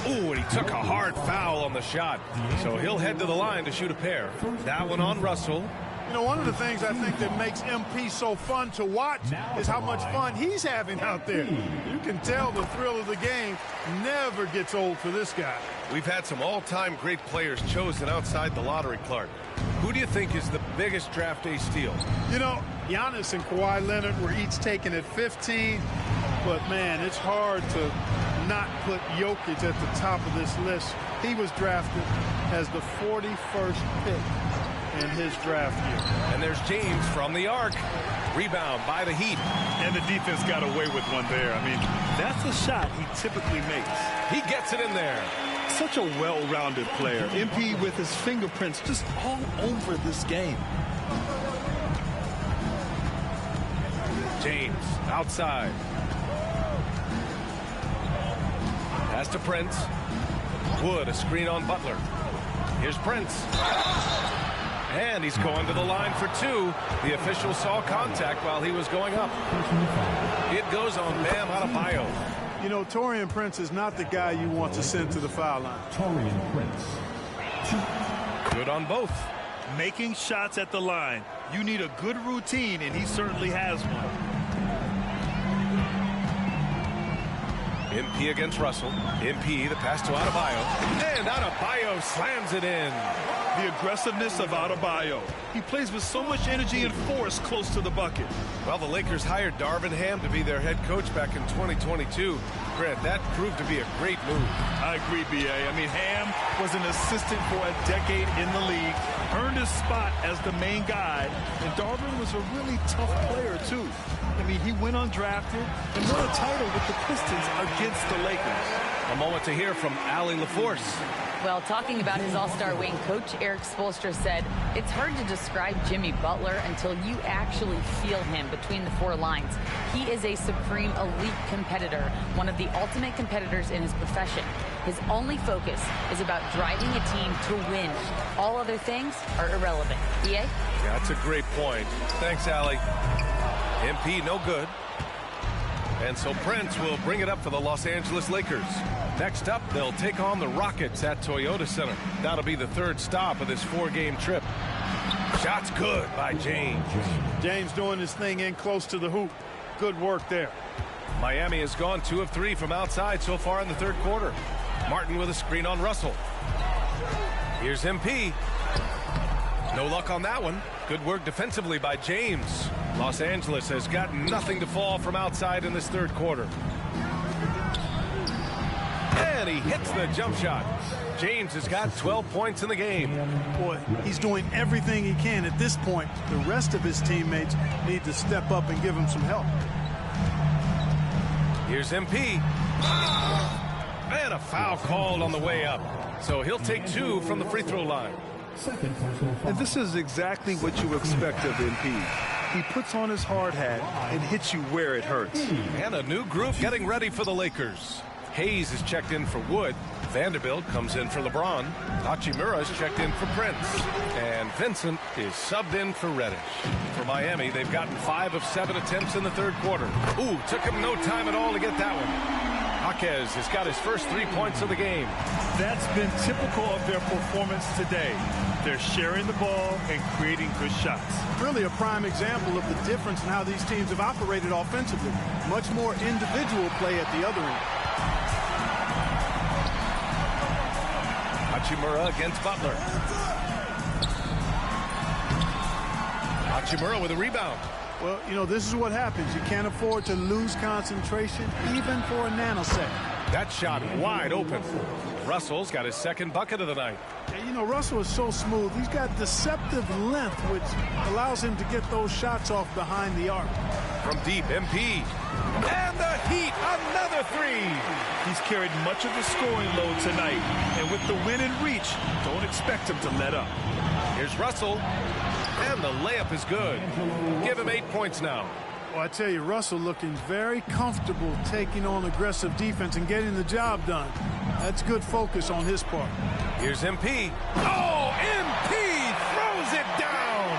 Ooh, and he took a hard foul on the shot. So he'll head to the line to shoot a pair. That one on Russell. You know, one of the things I think that makes MP so fun to watch is how much fun he's having out there. You can tell the thrill of the game never gets old for this guy. We've had some all-time great players chosen outside the lottery, Clark. Who do you think is the biggest draft day steal? You know, Giannis and Kawhi Leonard were each taken at 15, but man, it's hard to not put Jokic at the top of this list. He was drafted as the 41st pick in his draft year. And there's James from the arc. Rebound by the Heat. And the defense got away with one there. I mean, that's a shot he typically makes. He gets it in there. Such a well-rounded player. MP with his fingerprints just all over this game. James outside. Pass to Prince. Wood, a screen on Butler. Here's Prince. And he's going to the line for two. The official saw contact while he was going up. It goes on Bam Adebayo. You know, Taurean Prince is not the guy you want to send to the foul line. Taurean Prince. Good on both. Making shots at the line. You need a good routine, and he certainly has one. MP against Russell. MP, the pass to Adebayo. And Adebayo slams it in. The aggressiveness of Adebayo. He plays with so much energy and force close to the bucket. Well, the Lakers hired Darvin Ham to be their head coach back in 2022. Grant, that proved to be a great move. I agree, B.A. I mean, Ham was an assistant for a decade in the league, earned his spot as the main guy, and Darvin was a really tough player, too. I mean, he went undrafted and won a title with the Pistons against the Lakers. A moment to hear from Allie LaForce. Well, talking about his all-star wing, Coach Eric Spoelstra said, it's hard to describe Jimmy Butler until you actually feel him between the four lines. He is a supreme elite competitor, one of the ultimate competitors in his profession. His only focus is about driving a team to win. All other things are irrelevant. EA? Yeah, that's a great point. Thanks, Allie. MP, no good. And so Prince will bring it up for the Los Angeles Lakers. Next up, they'll take on the Rockets at Toyota Center. That'll be the third stop of this four-game trip. Shot's good by James. James doing his thing in close to the hoop. Good work there. Miami has gone 2 of 3 from outside so far in the third quarter. Martin with a screen on Russell. Here's MP. No luck on that one. Good work defensively by James. Los Angeles has got nothing to fall from outside in this third quarter. And he hits the jump shot. James has got 12 points in the game. Boy, he's doing everything he can at this point. The rest of his teammates need to step up and give him some help. Here's MP. And a foul called on the way up. So he'll take 2 from the free throw line. And this is exactly what you expect of MP. He puts on his hard hat and hits you where it hurts. And a new group getting ready for the Lakers. Hayes is checked in for Wood. Vanderbilt comes in for LeBron. Hachimura is checked in for Prince. And Vincent is subbed in for Reddish. For Miami, they've gotten 5 of 7 attempts in the third quarter. Ooh, took him no time at all to get that one. Jaquez has got his first 3 points of the game. That's been typical of their performance today. They're sharing the ball and creating good shots. Really a prime example of the difference in how these teams have operated offensively. Much more individual play at the other end. Hachimura against Butler. Hachimura with a rebound. Well, you know, this is what happens. You can't afford to lose concentration, even for a nanosecond. That shot wide open. Russell's got his second bucket of the night. And, you know, Russell is so smooth. He's got deceptive length, which allows him to get those shots off behind the arc. From deep, MP. And the Heat, another 3. He's carried much of the scoring load tonight. And with the win in reach, don't expect him to let up. Here's Russell. And the layup is good. Give him 8 points now. Well, I tell you, Russell looking very comfortable taking on aggressive defense and getting the job done. That's good focus on his part. Here's MP. Oh, MP throws it down.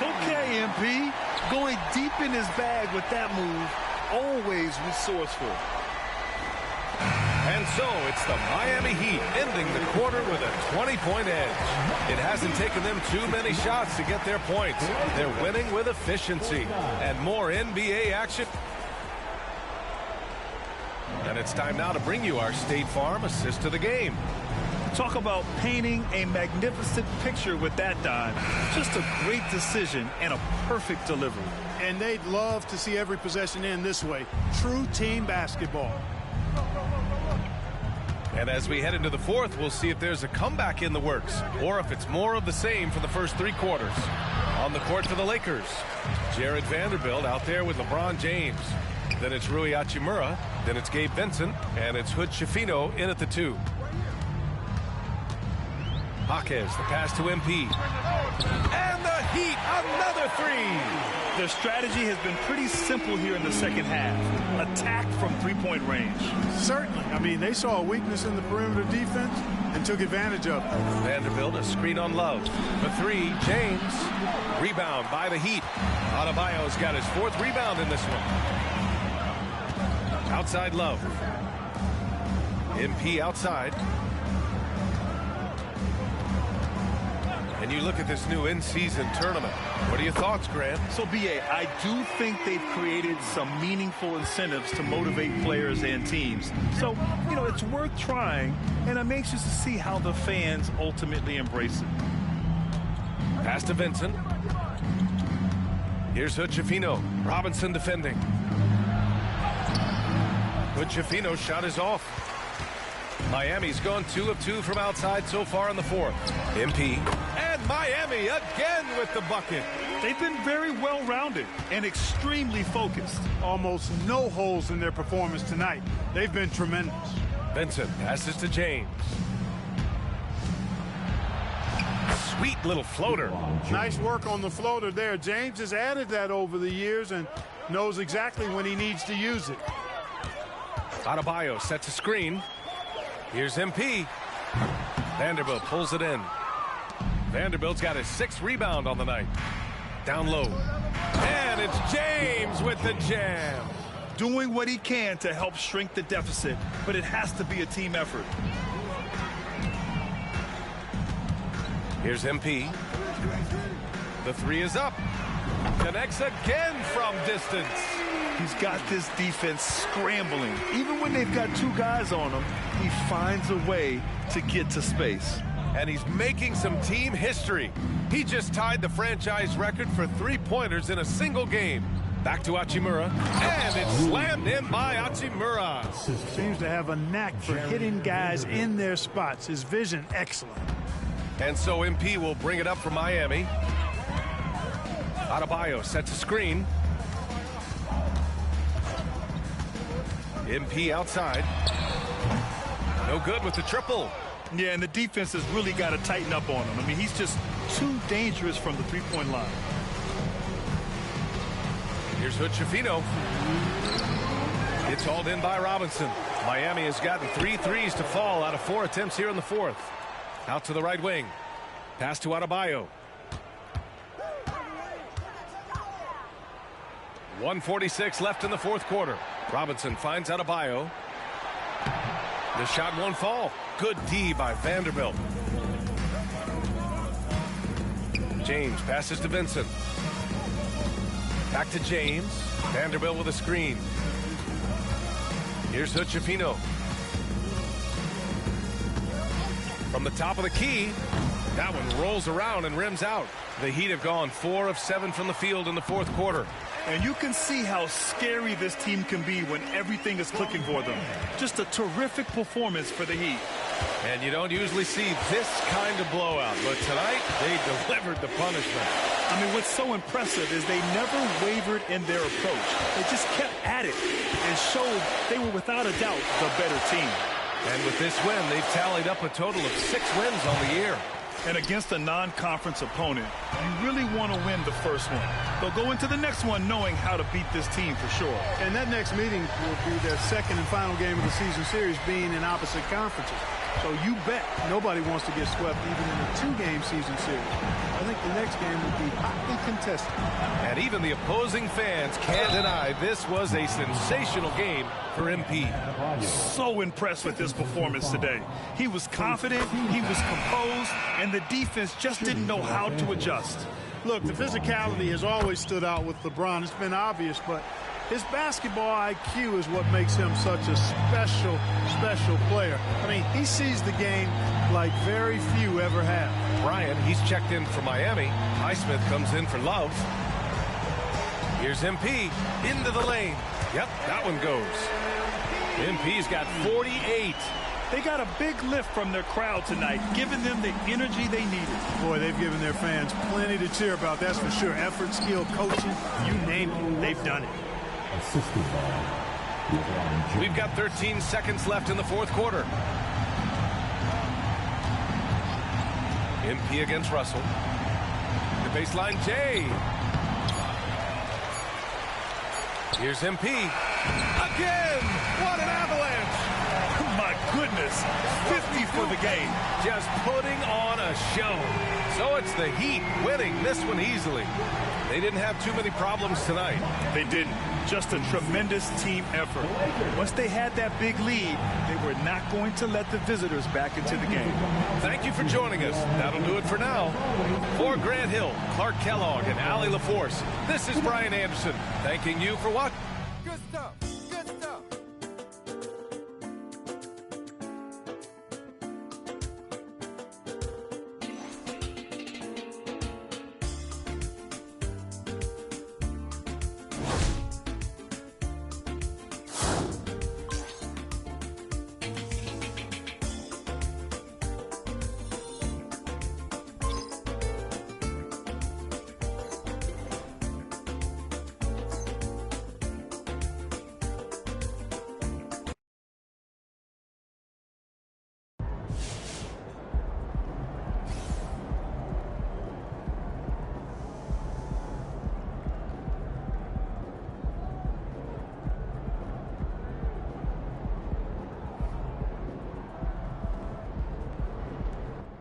Okay, MP. Going deep in his bag with that move. Always resourceful. And so it's the Miami Heat ending the quarter with a 20-point edge. It hasn't taken them too many shots to get their points. They're winning with efficiency. And more NBA action. And it's time now to bring you our State Farm assist of the game. Talk about painting a magnificent picture with that dive. Just a great decision and a perfect delivery. And they'd love to see every possession end this way. True team basketball. And as we head into the fourth, we'll see if there's a comeback in the works or if it's more of the same for the first 3 quarters. On the court for the Lakers, Jared Vanderbilt out there with LeBron James. Then it's Rui Hachimura. Then it's Gabe Vincent. And it's Hood Schifino in at the 2. Jaquez, the pass to MP. And the Heat, another 3. Their strategy has been pretty simple here in the second half. Attack from 3-point range. Certainly. I mean, they saw a weakness in the perimeter defense and took advantage of it. Vanderbilt, a screen on Love. The 3, James. Rebound by the Heat. Adebayo's got his 4th rebound in this one. Outside Love. MP outside. And you look at this new in-season tournament. What are your thoughts, Grant? So, B.A., I do think they've created some meaningful incentives to motivate players and teams. So, you know, it's worth trying, and I'm anxious to see how the fans ultimately embrace it. Pass to Vincent. Here's Hood Schifino. Robinson defending. Hood Schifino's shot is off. Miami's gone 2 of 2 from outside so far in the 4th. MP. And Miami again with the bucket. They've been very well-rounded and extremely focused. Almost no holes in their performance tonight. They've been tremendous. Vincent passes to James. Sweet little floater. Nice work on the floater there. James has added that over the years and knows exactly when he needs to use it. Adebayo sets a screen. Here's MP. Vanderbilt pulls it in. Vanderbilt's got his 6th rebound on the night. Down low. And it's James with the jam. Doing what he can to help shrink the deficit, but it has to be a team effort. Here's MP. The 3 is up. Connects again from distance. He's got this defense scrambling. Even when they've got 2 guys on him, he finds a way to get to space. And he's making some team history. He just tied the franchise record for 3-pointers in a single game. Back to Hachimura. And it's slammed in by Hachimura. Seems to have a knack for hitting guys in their spots. His vision, excellent. And so MP will bring it up for Miami. Adebayo sets a screen. MP outside. No good with the triple. Yeah, and the defense has really got to tighten up on him. I mean, he's just too dangerous from the 3-point line. Here's Hood Schifino. It's hauled in by Robinson. Miami has gotten 3 threes to fall out of 4 attempts here in the 4th. Out to the right wing. Pass to Adebayo. 1:46 left in the 4th quarter. Robinson finds Adebayo. The shot won't fall. Good D by Vanderbilt. James passes to Vincent. Back to James. Vanderbilt with a screen. Here's Hood Schifino. From the top of the key. That one rolls around and rims out. The Heat have gone 4 of 7 from the field in the 4th quarter. And you can see how scary this team can be when everything is clicking for them. Just a terrific performance for the Heat. And you don't usually see this kind of blowout, but tonight they delivered the punishment. I mean, what's so impressive is they never wavered in their approach. They just kept at it and showed they were without a doubt the better team. And with this win, they've tallied up a total of 6 wins on the year. And against a non-conference opponent, you really want to win the first one. They'll go into the next one knowing how to beat this team for sure. And that next meeting will be their 2nd and final game of the season series, being in opposite conferences. So you bet nobody wants to get swept even in a 2-game season series. I think the next game will be hotly contested. And even the opposing fans can't deny this was a sensational game for MP. So impressed with his performance today. He was confident, he was composed, and the defense just didn't know how to adjust. Look, the physicality has always stood out with LeBron. It's been obvious, but his basketball IQ is what makes him such a special player. I mean, he sees the game like very few ever have. Bryant, he's checked in for Miami. Highsmith comes in for Love. Here's MP into the lane. Yep, that one goes. MP's got 48. They got a big lift from their crowd tonight, giving them the energy they needed. Boy, they've given their fans plenty to cheer about, that's for sure. Effort, skill, coaching, you name it, they've done it. We've got 13 seconds left in the fourth quarter. MP against Russell. The baseline, Jay. Here's MP. Again! What an avalanche! My goodness, 50 for the game. Just putting on a show. So it's the Heat winning this one easily. They didn't have too many problems tonight. They didn't. Just a tremendous team effort. Once they had that big lead, they were not going to let the visitors back into the game. Thank you for joining us. That'll do it for now. For Grant Hill, Clark Kellogg, and Allie LaForce, this is Brian Anderson, thanking you for watching. Good stuff. Good stuff.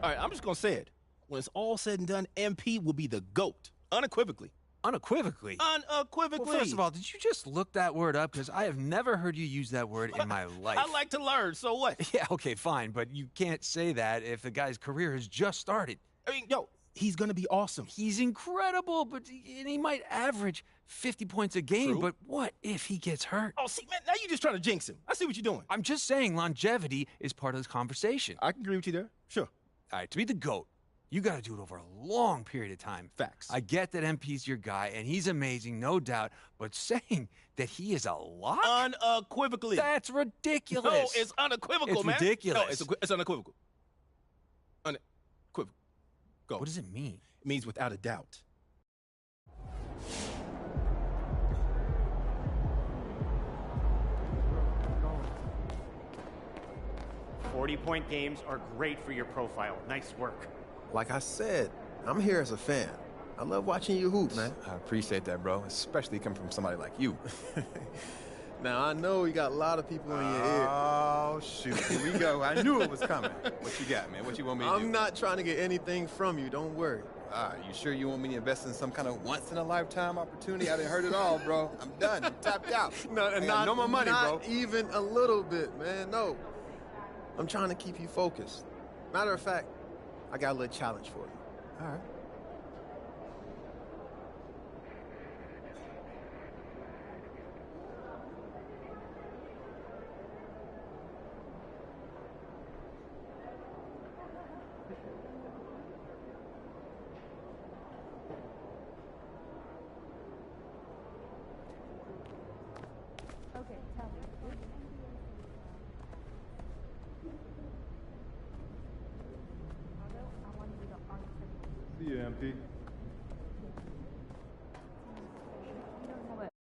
All right, I'm just going to say it. When it's all said and done, MP will be the GOAT. Unequivocally. Unequivocally? Unequivocally. Well, first of all, did you just look that word up? Because I have never heard you use that word in my life. I like to learn, so what? Yeah, okay, fine, but you can't say that if the guy's career has just started. I mean, yo, he's going to be awesome. He's incredible, and he might average 50 points a game, True. but what if he gets hurt? Oh, see, man, now you're just trying to jinx him. I see what you're doing. I'm just saying longevity is part of this conversation. I can agree with you there. Sure. All right, to be the GOAT, you got to do it over a long period of time. Facts. I get that MP's your guy, and he's amazing, no doubt, but saying that he is a lock? Unequivocally. That's ridiculous. No, it's unequivocal, it's man. Ridiculous. No, it's unequivocal. Unequivocal. Go. What does it mean? It means without a doubt. .40 games are great for your profile. Nice work. Like I said, I'm here as a fan. I love watching you hoop, man. I appreciate that, bro, especially coming from somebody like you. Now, I know you got a lot of people in your ear. Oh, shoot. Here we go. I knew it was coming. What you got, man? What you want me to do? I'm not trying to get anything from you. Don't worry. You sure you want me to invest in some kind of once-in-a-lifetime opportunity? I didn't heard it all, bro. I'm done. I'm tapped out. No more money, bro. Not even a little bit, man. No. I'm trying to keep you focused. Matter of fact, I got a little challenge for you. All right. Okay, tell me. See you, MP.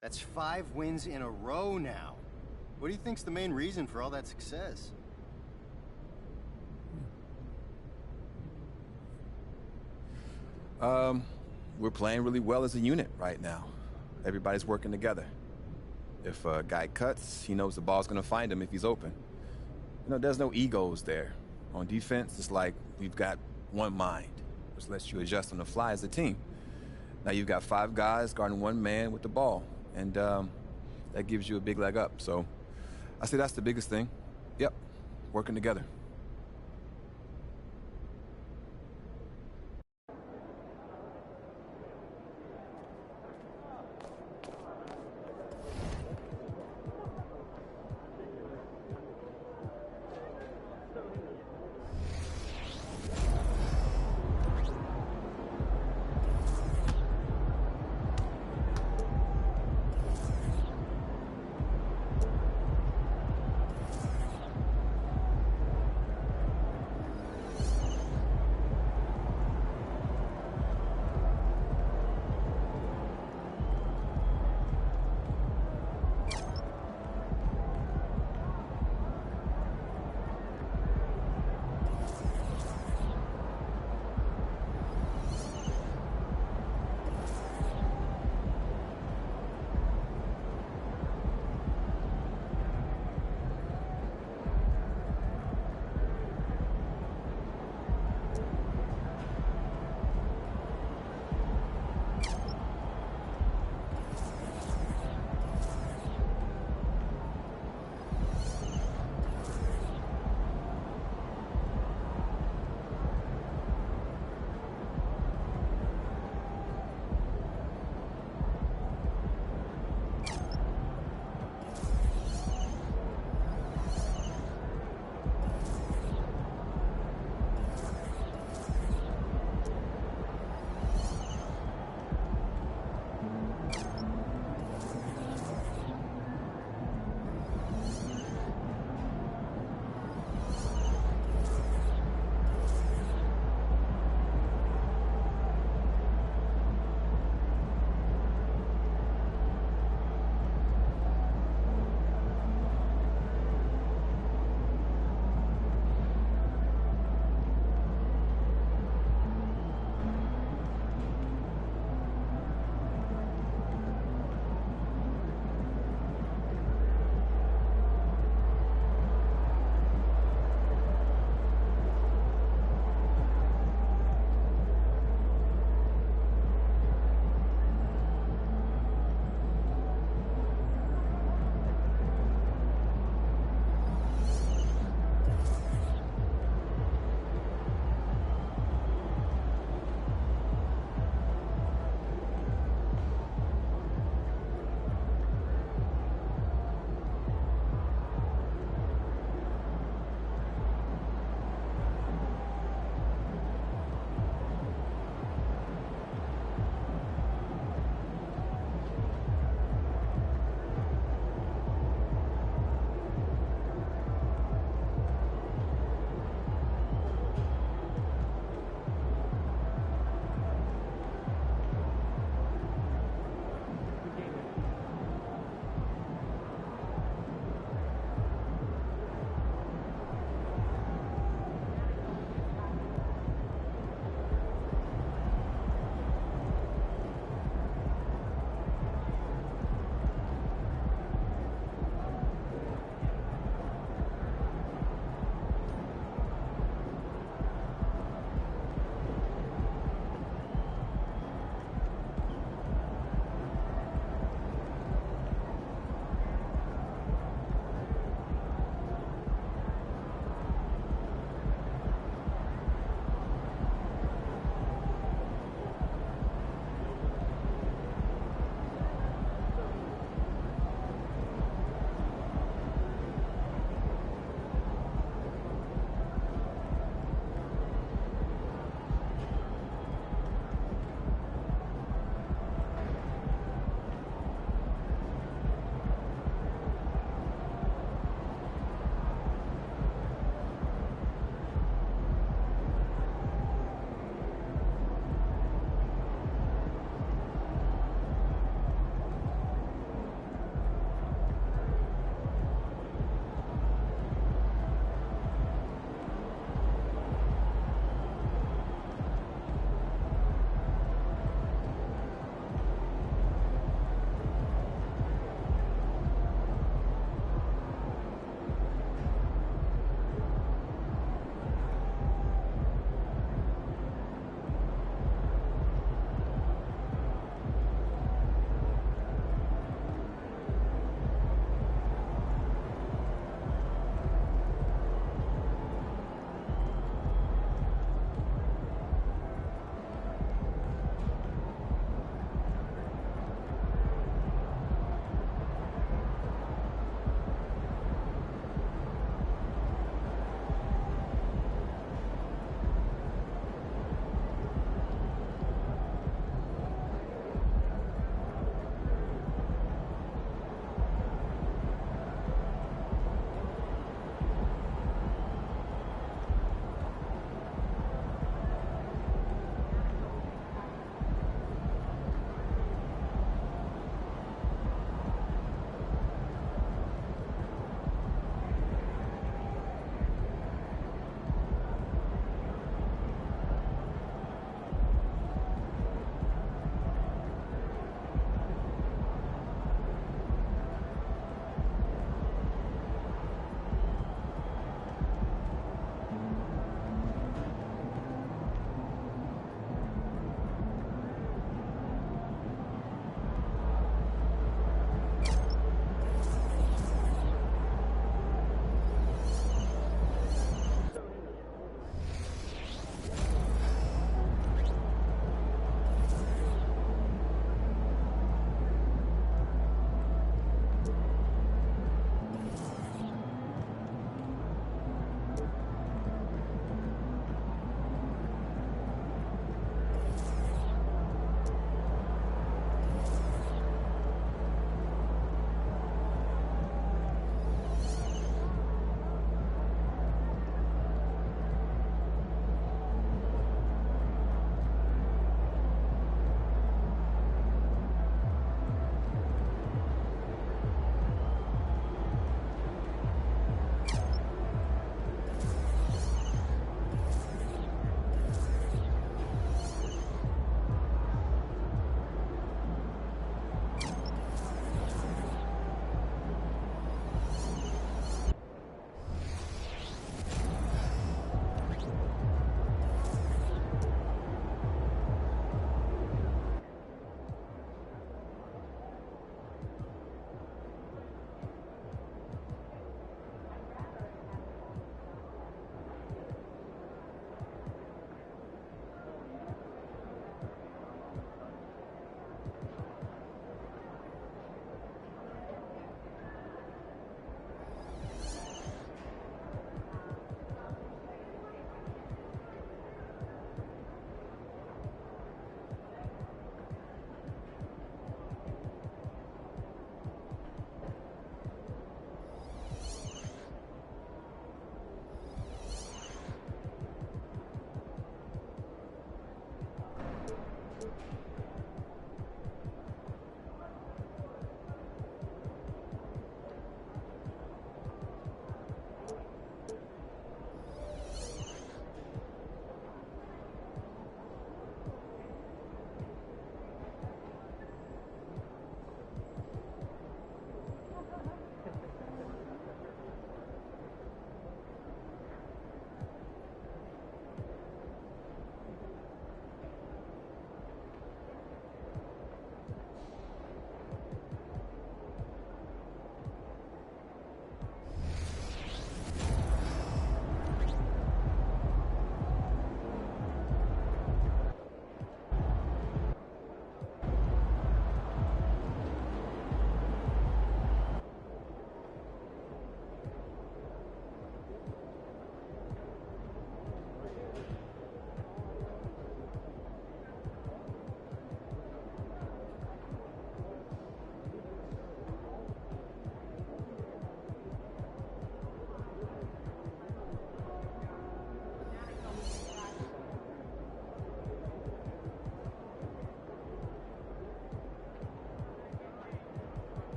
That's 5 wins in a row now. What do you think's the main reason for all that success? We're playing really well as a unit right now. Everybody's working together. If a guy cuts, he knows the ball's going to find him if he's open. You know, there's no egos there. On defense, it's like we've got one mind, which lets you adjust on the fly as a team. Now you've got 5 guys guarding 1 man with the ball, and that gives you a big leg up. So I say that's the biggest thing. Yep, working together.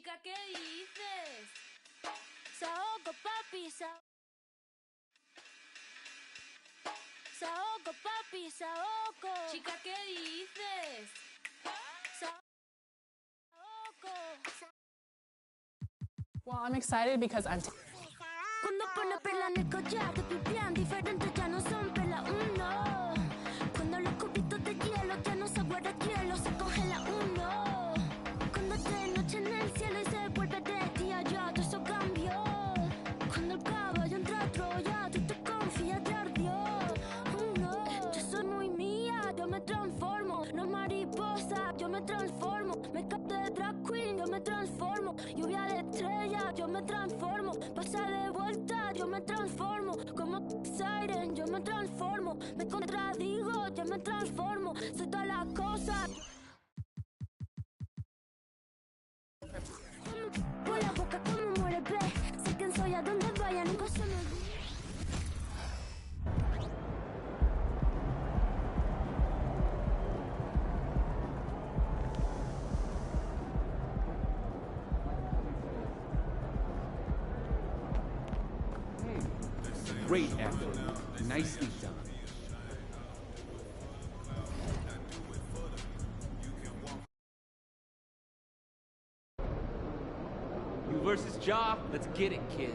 Chica, ¿qué dices? Saoco, papi, Saoco, papi, Saoco. Chica, ¿qué dices? Saoco. Well, I'm excited because I'm... Cuando pone perla en el collar, te pipián diferentes, ya no son perla uno. Cuando los cubitos de hielo ya no se guarda hielo, se congela uno. Cuando está de noche en el cielo y se vuelve de día, ya todo eso cambió. Cuando el caballo entra a Troya, tú te confías, te ardió. Uno, yo soy muy mía, yo me transformo. No mariposa, yo me transformo. Me capté de drag queen, yo me transformo. Lluvia de estrella, yo me transformo. Pasa de vuelta, yo me transformo. Como Siren, yo me transformo. Me contradigo, yo me transformo. Soy todas las cosas. Por la boca como muere, ve. Sé quién soy, a donde vaya, nunca se me olvida. Great effort. Nicely done. You versus Ja, let's get it, kid.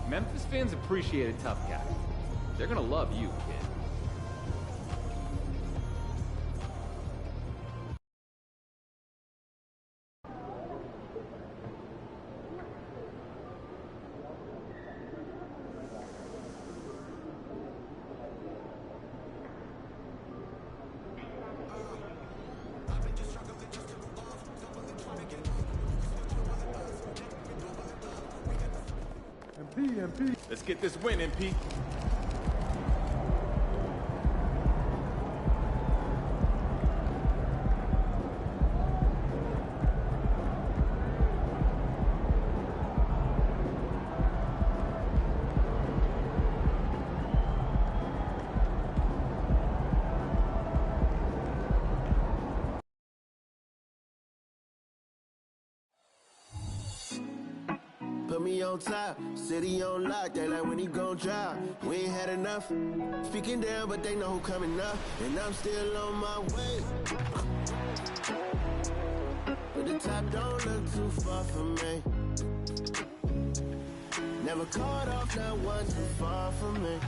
Memphis fans appreciate a tough guy. They're gonna love you, kid. MP. Let's get this win, MP. Put me on top, city on lock, they like when he gon' drop. We ain't had enough, speaking down, but they know who coming up, and I'm still on my way. But the top don't look too far from me. Never caught off, not one too far from me.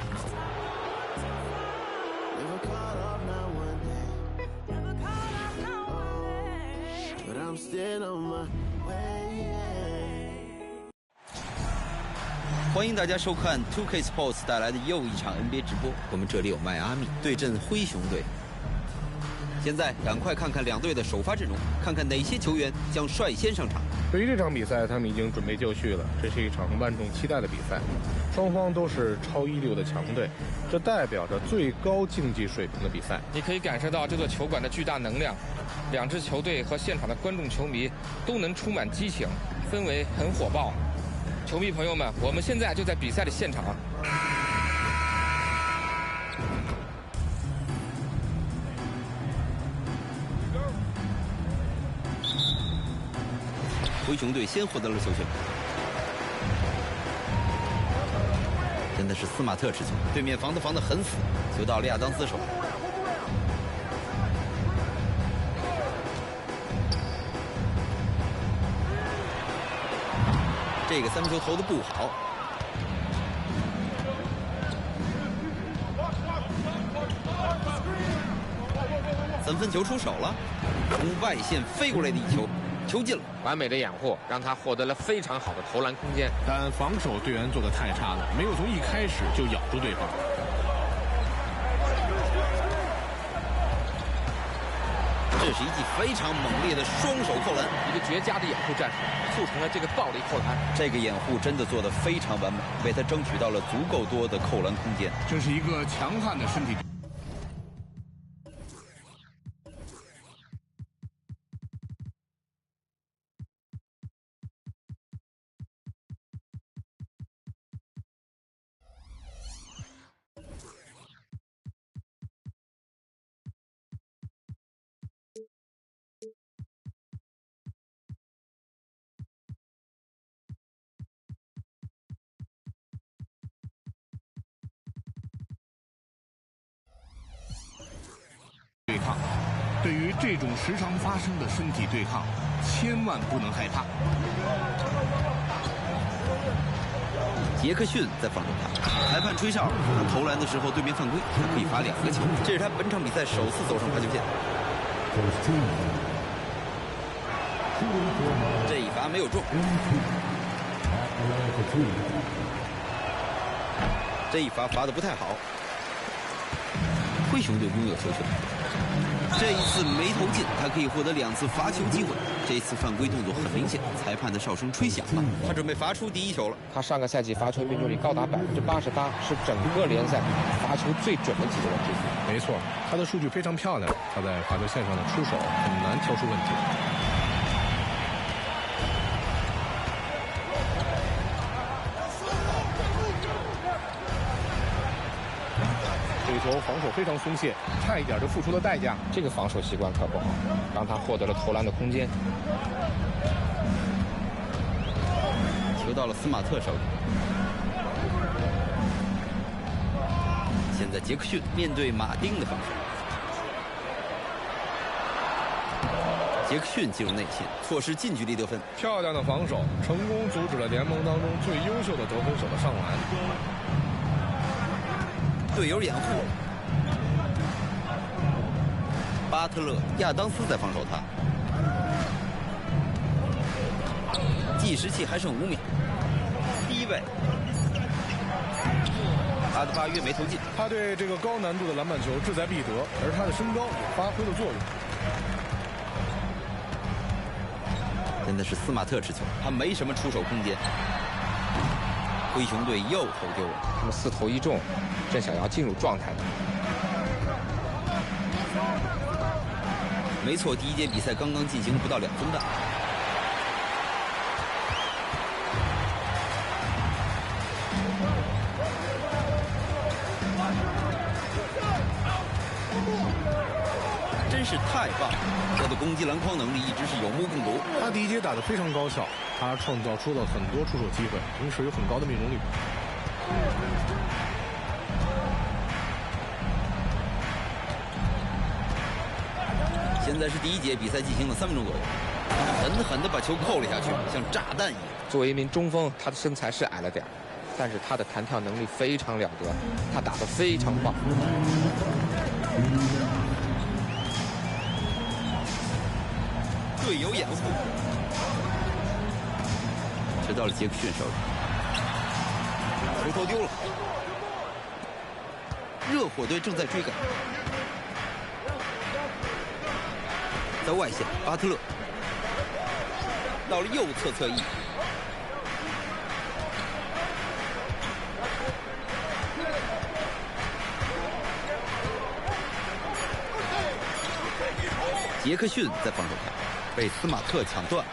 Never caught off, not one day. Oh, but I'm still on my way. 欢迎大家收看 2K Sports 带来的又一场 NBA 直播。我们这里有迈阿密对阵灰熊队。现在赶快看看两队的首发阵容，看看哪些球员将率先上场。对于这场比赛，他们已经准备就绪了。这是一场万众期待的比赛，双方都是超一流的强队，这代表着最高竞技水平的比赛。你可以感受到这座球馆的巨大能量，两支球队和现场的观众球迷都能充满激情，氛围很火爆。 球迷朋友们，我们现在就在比赛的现场。灰熊队先获得了球权，真的是斯马特持球，对面防得很死，球到了亚当斯手。 这个三分球投得不好，三分球出手了，从外线飞过来的一球，球进了，完美的掩护让他获得了非常好的投篮空间。但防守队员做得太差了，没有从一开始就咬住对方。 这是一记非常猛烈的双手扣篮，一个绝佳的掩护战术，促成了这个暴力扣篮。这个掩护真的做得非常完美，为他争取到了足够多的扣篮空间。这是一个强悍的身体。这种时常发生的身体对抗，千万不能害怕。杰克逊在防守他，裁判吹哨，他投篮的时候对面犯规，他可以罚2个球。这是他本场比赛首次走上罚球线。这一罚没有中，这一罚罚得不太好。灰熊队拥有球权，这一次没投进，他可以获得2次罚球机会。这次犯规动作很明显，裁判的哨声吹响了，他准备罚出第1球了。他上个赛季罚球命中率高达88%，是整个联赛罚球最准的几个人之一。没错，他的数据非常漂亮，他在罚球线上的出手很难挑出问题。这球防守非常松懈，差一点就付出了代价。这个防守习惯可不好，让他获得了投篮的空间。球到了斯马特手里。现在杰克逊面对马丁的防守。杰克逊进入内线，错失近距离得分。漂亮的防守，成功阻止了联盟当中最优秀的得分手的上篮。队友掩护，巴特勒、亚当斯在防守他。计时器还剩5秒。第1位，阿德巴约没投进。他对这个高难度的篮板球志在必得，而他的身高也发挥了作用。现在是斯马特持球，他没什么出手空间。灰熊队又投丢了，他们4投1中，正想要进入状态呢。没错，第1节比赛刚刚进行不到2分半。真是太棒了！他的攻击篮筐能力一直是有目共睹。他第1节打得非常高效，他创造出了很多出手机会，同时有很高的命中率。现在是第1节比赛进行了3分钟左右，他狠狠地把球扣了下去，像炸弹一样。作为一名中锋，他的身材是矮了点，但是他的弹跳能力非常了得，他打得非常棒。队友掩护，这到了杰克逊手里，球投丢了。热火队正在追赶，在外线，巴特勒到了右侧侧翼，杰克逊在防守他。被斯马特抢断。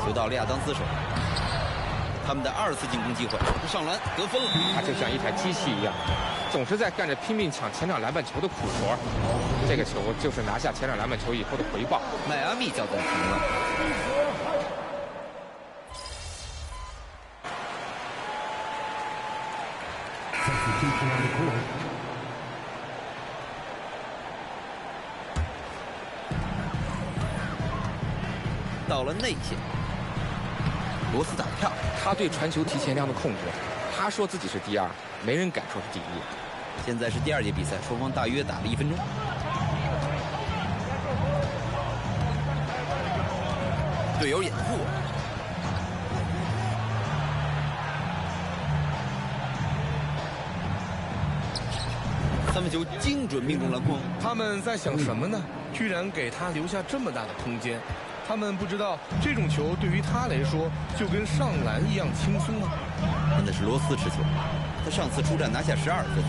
球到了亚当斯手，他们的2次进攻机会，上篮得分。他就像一台机器一样，总是在干着拼命抢前场篮板球的苦活。这个球就是拿下前场篮板球以后的回报。迈阿密叫暂停了。到了内线，罗斯打得漂亮，他对传球提前量的控制，他说自己是第2，没人敢说是第1。现在是第2节比赛，双方大约打了1分钟。队友掩护，3分球精准命中篮筐。他们在想什么呢？居然给他留下这么大的空间。他们不知道这种球对于他来说就跟上篮一样轻松吗？现在是罗斯持球，他上次出战拿下12分。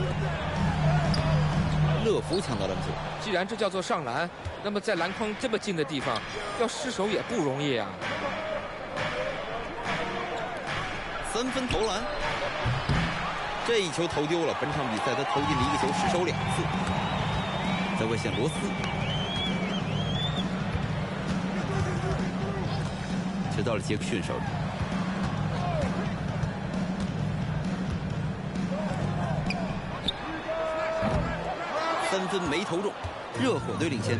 乐福抢到篮球，既然这叫做上篮，那么在篮筐这么近的地方，要失手也不容易啊。3分投篮，这一球投丢了。本场比赛他投进了1个球，失手2次。在外线罗斯。直到到了杰克逊手里。3分没投中，热火队领先。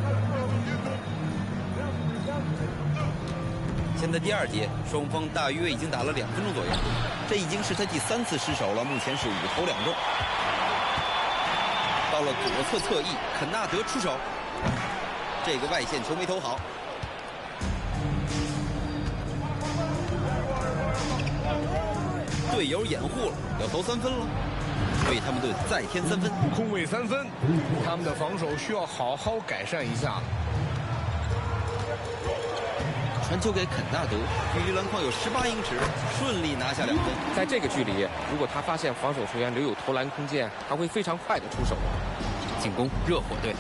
现在第2节，双方大约已经打了2分钟左右，这已经是他第3次失手了，目前是5投2中。到了左侧侧翼，肯纳德出手，这个外线球没投好。队友掩护了，要投3分了。为他们队再添3分，空位3分，他们的防守需要好好改善一下。传球给肯纳德，距离篮筐有18英尺，顺利拿下2分。在这个距离，如果他发现防守球员留有投篮空间，他会非常快的出手。进攻热火队，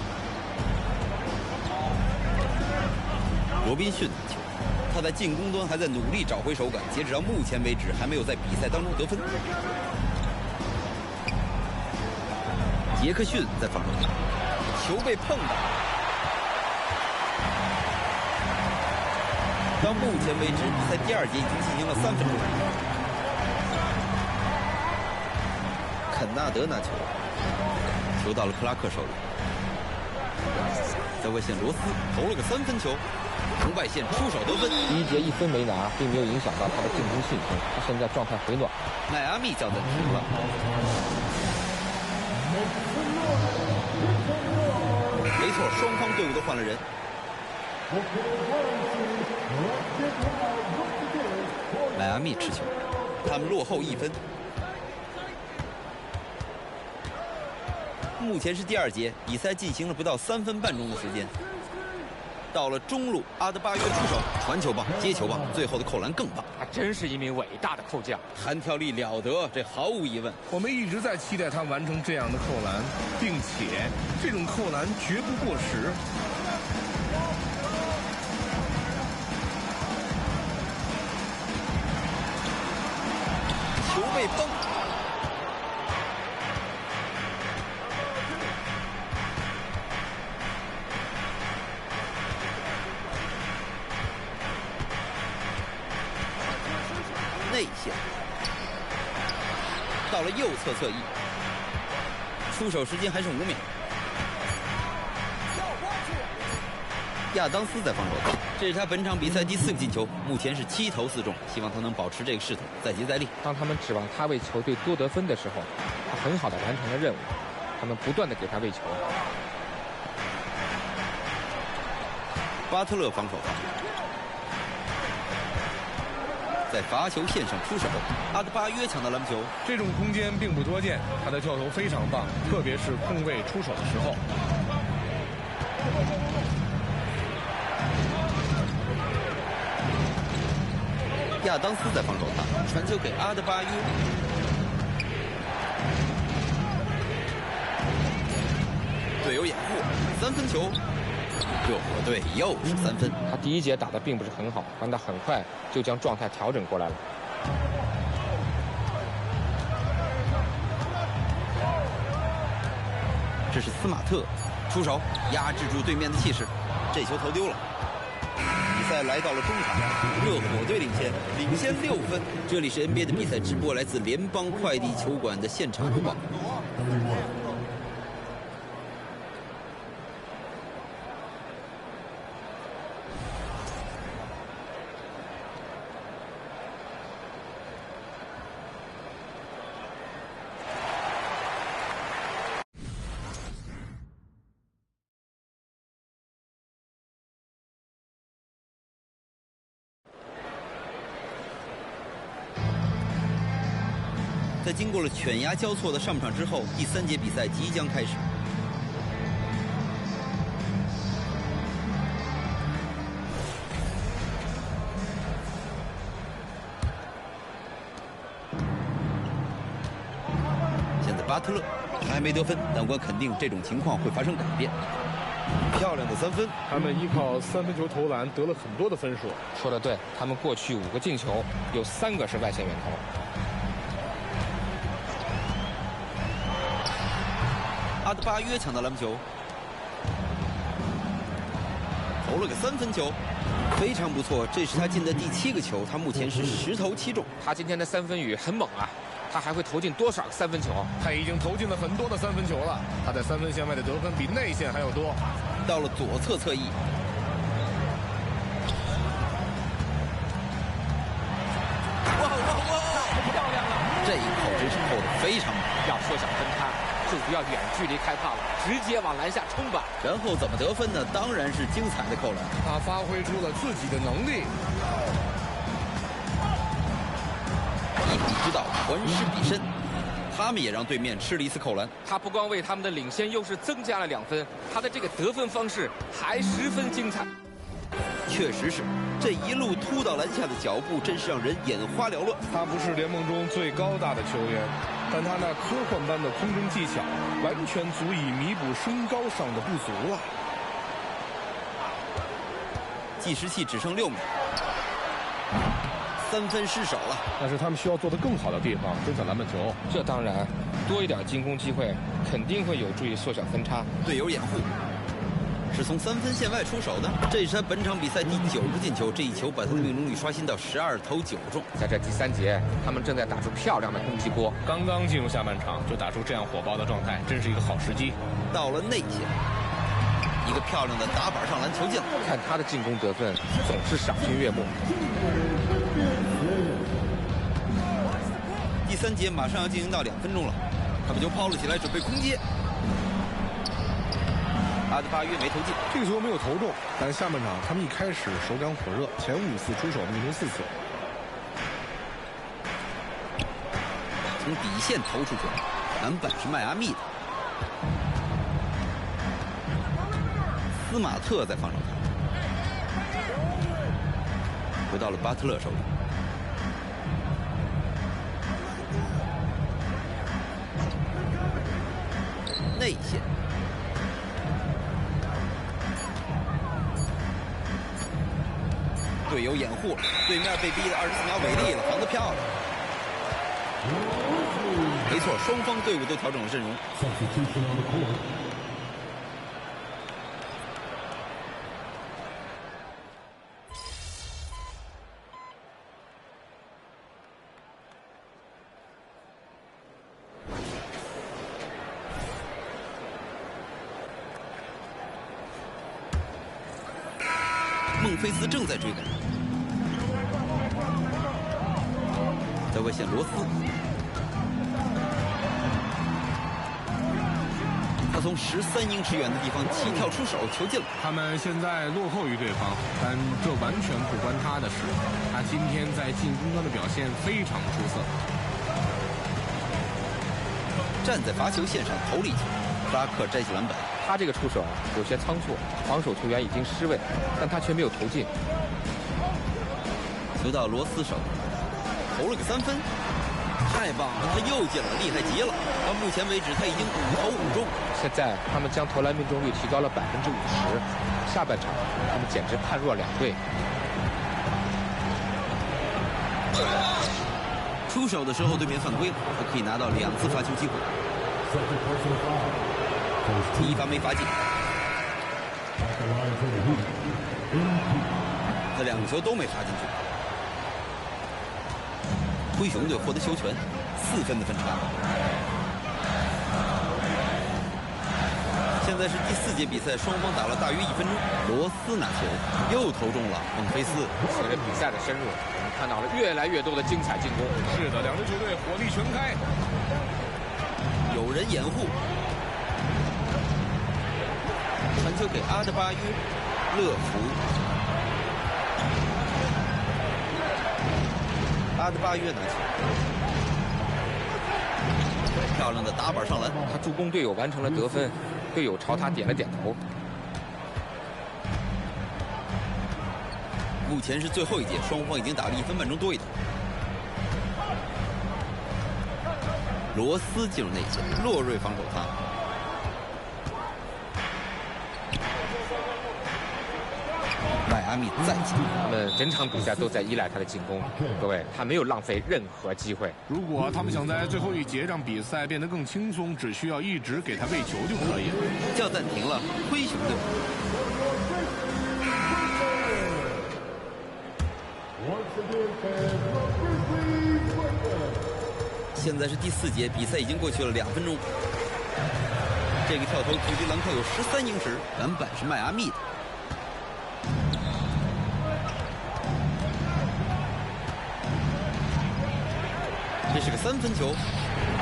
罗宾逊球，他在进攻端还在努力找回手感，截止到目前为止还没有在比赛当中得分。杰克逊在防守，球被碰到。到目前为止，比赛第2节已经进行了3分钟。肯纳德拿球，球到了克拉克手里，在外线罗斯投了个3分球，从外线出手得分。第1节1分没拿，并没有影响到他的进攻信心，他现在状态回暖。迈阿密叫暂停了。没错，双方队伍都换了人。迈阿密持球，他们落后1分。目前是第2节，比赛进行了不到3分半钟的时间。到了中路，阿德巴约出手，传球棒、接球棒，最后的扣篮更棒。他真是一名伟大的扣将，弹跳力了得，这毫无疑问。我们一直在期待他完成这样的扣篮，并且这种扣篮绝不过时。球被崩。内线，到了右侧侧翼，出手时间还剩5秒。亚当斯在防守，这是他本场比赛第4个进球，目前是7投4中，希望他能保持这个势头，再接再厉。当他们指望他为球队多得分的时候，他很好的完成了任务，他们不断的给他喂球。巴特勒防守，在罚球线上出手，阿德巴约抢到篮球。这种空间并不多见，他的跳投非常棒，特别是空位出手的时候。亚当斯在防守他，传球给阿德巴约，队友掩护，3分球。热火队又是3分。他第1节打得并不是很好，但他很快就将状态调整过来了。这是斯马特出手，压制住对面的气势，这球投丢了。比赛来到了中场，热火队领先6分。这里是 NBA 的比赛直播，来自联邦快递球馆的现场播报。在经过了犬牙交错的上半场之后，第3节比赛即将开始。现在巴特勒还没得分，但我肯定这种情况会发生改变。漂亮的3分，他们依靠3分球投篮得了很多的分数。说得对，他们过去5个进球有3个是外线远投。阿德巴约抢到篮球，投了个3分球，非常不错，这是他进的第7个球，他目前是10投7中。他今天的3分雨很猛啊，他还会投进多少个3分球？他已经投进了很多的3分球了，他在3分线外的得分比内线还要多。到了左侧侧翼，哇！太漂亮了！这一扣真是扣得非常猛。要缩小分差，就不要远距离开炮了，直接往篮下冲吧。然后怎么得分呢？当然是精彩的扣篮。他发挥出了自己的能力。一敌之道，还施彼身。他们也让对面吃了1次扣篮。他不光为他们的领先优势增加了2分，他的这个得分方式还10分精彩。确实是，这一路突到篮下的脚步真是让人眼花缭乱。他不是联盟中最高大的球员，但他那科幻般的空中技巧，完全足以弥补身高上的不足了。计时器只剩6秒。3分失手了，但是他们需要做得更好的地方，分散篮板球。这当然，多一点进攻机会，肯定会有助于缩小分差。队友掩护，是从3分线外出手的，这是他本场比赛第9个进球，这一球把他的命中率刷新到12投9中。在这第3节，他们正在打出漂亮的攻击波，刚刚进入下半场就打出这样火爆的状态，真是一个好时机。到了内线，一个漂亮的打板上篮球进了。看他的进攻得分，总是赏心悦目。第3节马上要进行到2分钟了，他们就抛了起来，准备空接。阿德巴约没投进，这个球没有投中，但下半场他们一开始手感火热，前5次出手命中4次。从底线投出去，篮板是迈阿密的。斯马特在防守他，回到了巴特勒手里。内线，队友掩护了，对面被逼得24秒违例了，防得漂亮。没错，双方队伍都调整了阵容。孟菲斯正在追赶，在外线罗斯，他从13英尺远的地方起跳出手，球进了。他们现在落后于对方，但这完全不关他的事。他今天在进攻端的表现非常出色，站在罚球线上投了一球，拉克摘起篮板。他这个出手有些仓促，防守球员已经失位，但他却没有投进。球到罗斯手，投了个3分，太棒了，他又进了，厉害极了。到目前为止，他已经5投5中。现在他们将投篮命中率提高了50%，下半场他们简直判若2队。出手的时候对面犯规了，他可以拿到2次罚球机会。第一罚没罚进，这2个球都没罚进去。灰熊队获得球权，4分的分差。现在是第4节比赛，双方打了大约1分钟。罗斯拿球又投中了孟菲斯。随着比赛的深入，我们看到了越来越多的精彩进攻。是的，两支球队火力全开，有人掩护。传球给阿德巴约，乐福。阿德巴约拿球，漂亮的打板上篮，他助攻队友完成了得分，队友朝他点了点头。目前是最后一节，双方已经打了1分半钟多一点。罗斯进入内线，洛瑞防守他。迈阿密再进，他们整场比赛都在依赖他的进攻。各位，他没有浪费任何机会。如果他们想在最后一节让比赛变得更轻松，只需要一直给他喂球就可以了。叫暂停了，灰熊队。现在是第4节，比赛已经过去了2分钟。这个跳投距离篮筐有13英尺，篮板是迈阿密的。这是个3分球，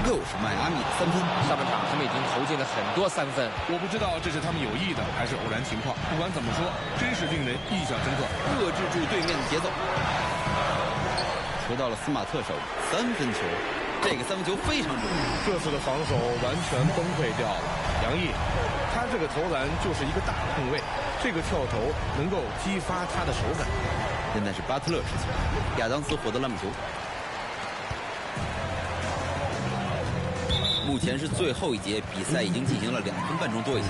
又是迈阿密的3分。上半场他们已经投进了很多3分，我不知道这是他们有意的还是偶然情况。不管怎么说，真是令人印象深刻。遏制住对面的节奏。球到了斯马特手里，3分球。这个3分球非常准，这次的防守完全崩溃掉了。杨毅，他这个投篮就是一个大空位，这个跳投能够激发他的手感。现在是巴特勒持球，亚当斯获得篮板球。目前是最后一节，比赛已经进行了2分半钟多一些。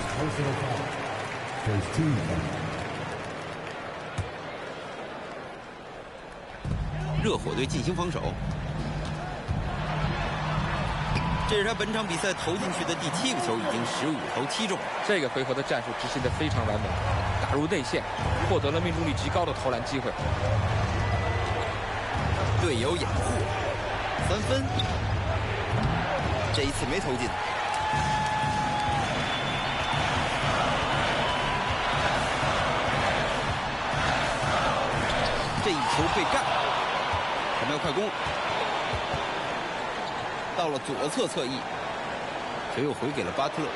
热火队进行防守。这是他本场比赛投进去的第7个球，已经15投7中。这个回合的战术执行得非常完美，打入内线，获得了命中率极高的投篮机会。队友掩护，3分，这一次没投进。这一球被干，他们要快攻了。到了左侧侧翼，球又回给了巴特勒，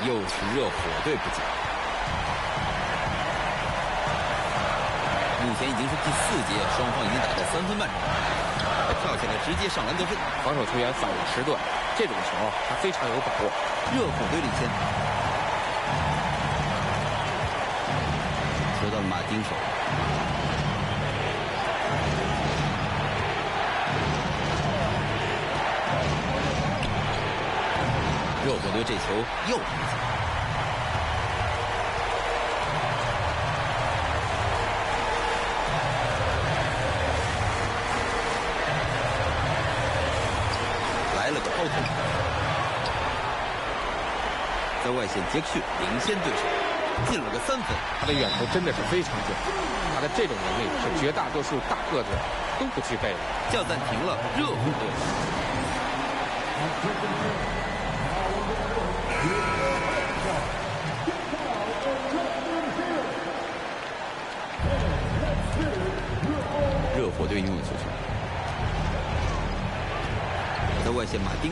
又是热火队不进。目前已经是第4节，双方已经打到3分半钟，他跳起来直接上篮得分。防守球员反应迟钝，这种球他非常有把握。热火队领先，球到了马丁手。热火队这球又没进。来了个抛投，在外线杰克逊领先对手，进了个3分。他的远投真的是非常准，他的这种能力是绝大多数大个子都不具备的。叫暂停了，热火队。热火队拥有球权，在外线马丁，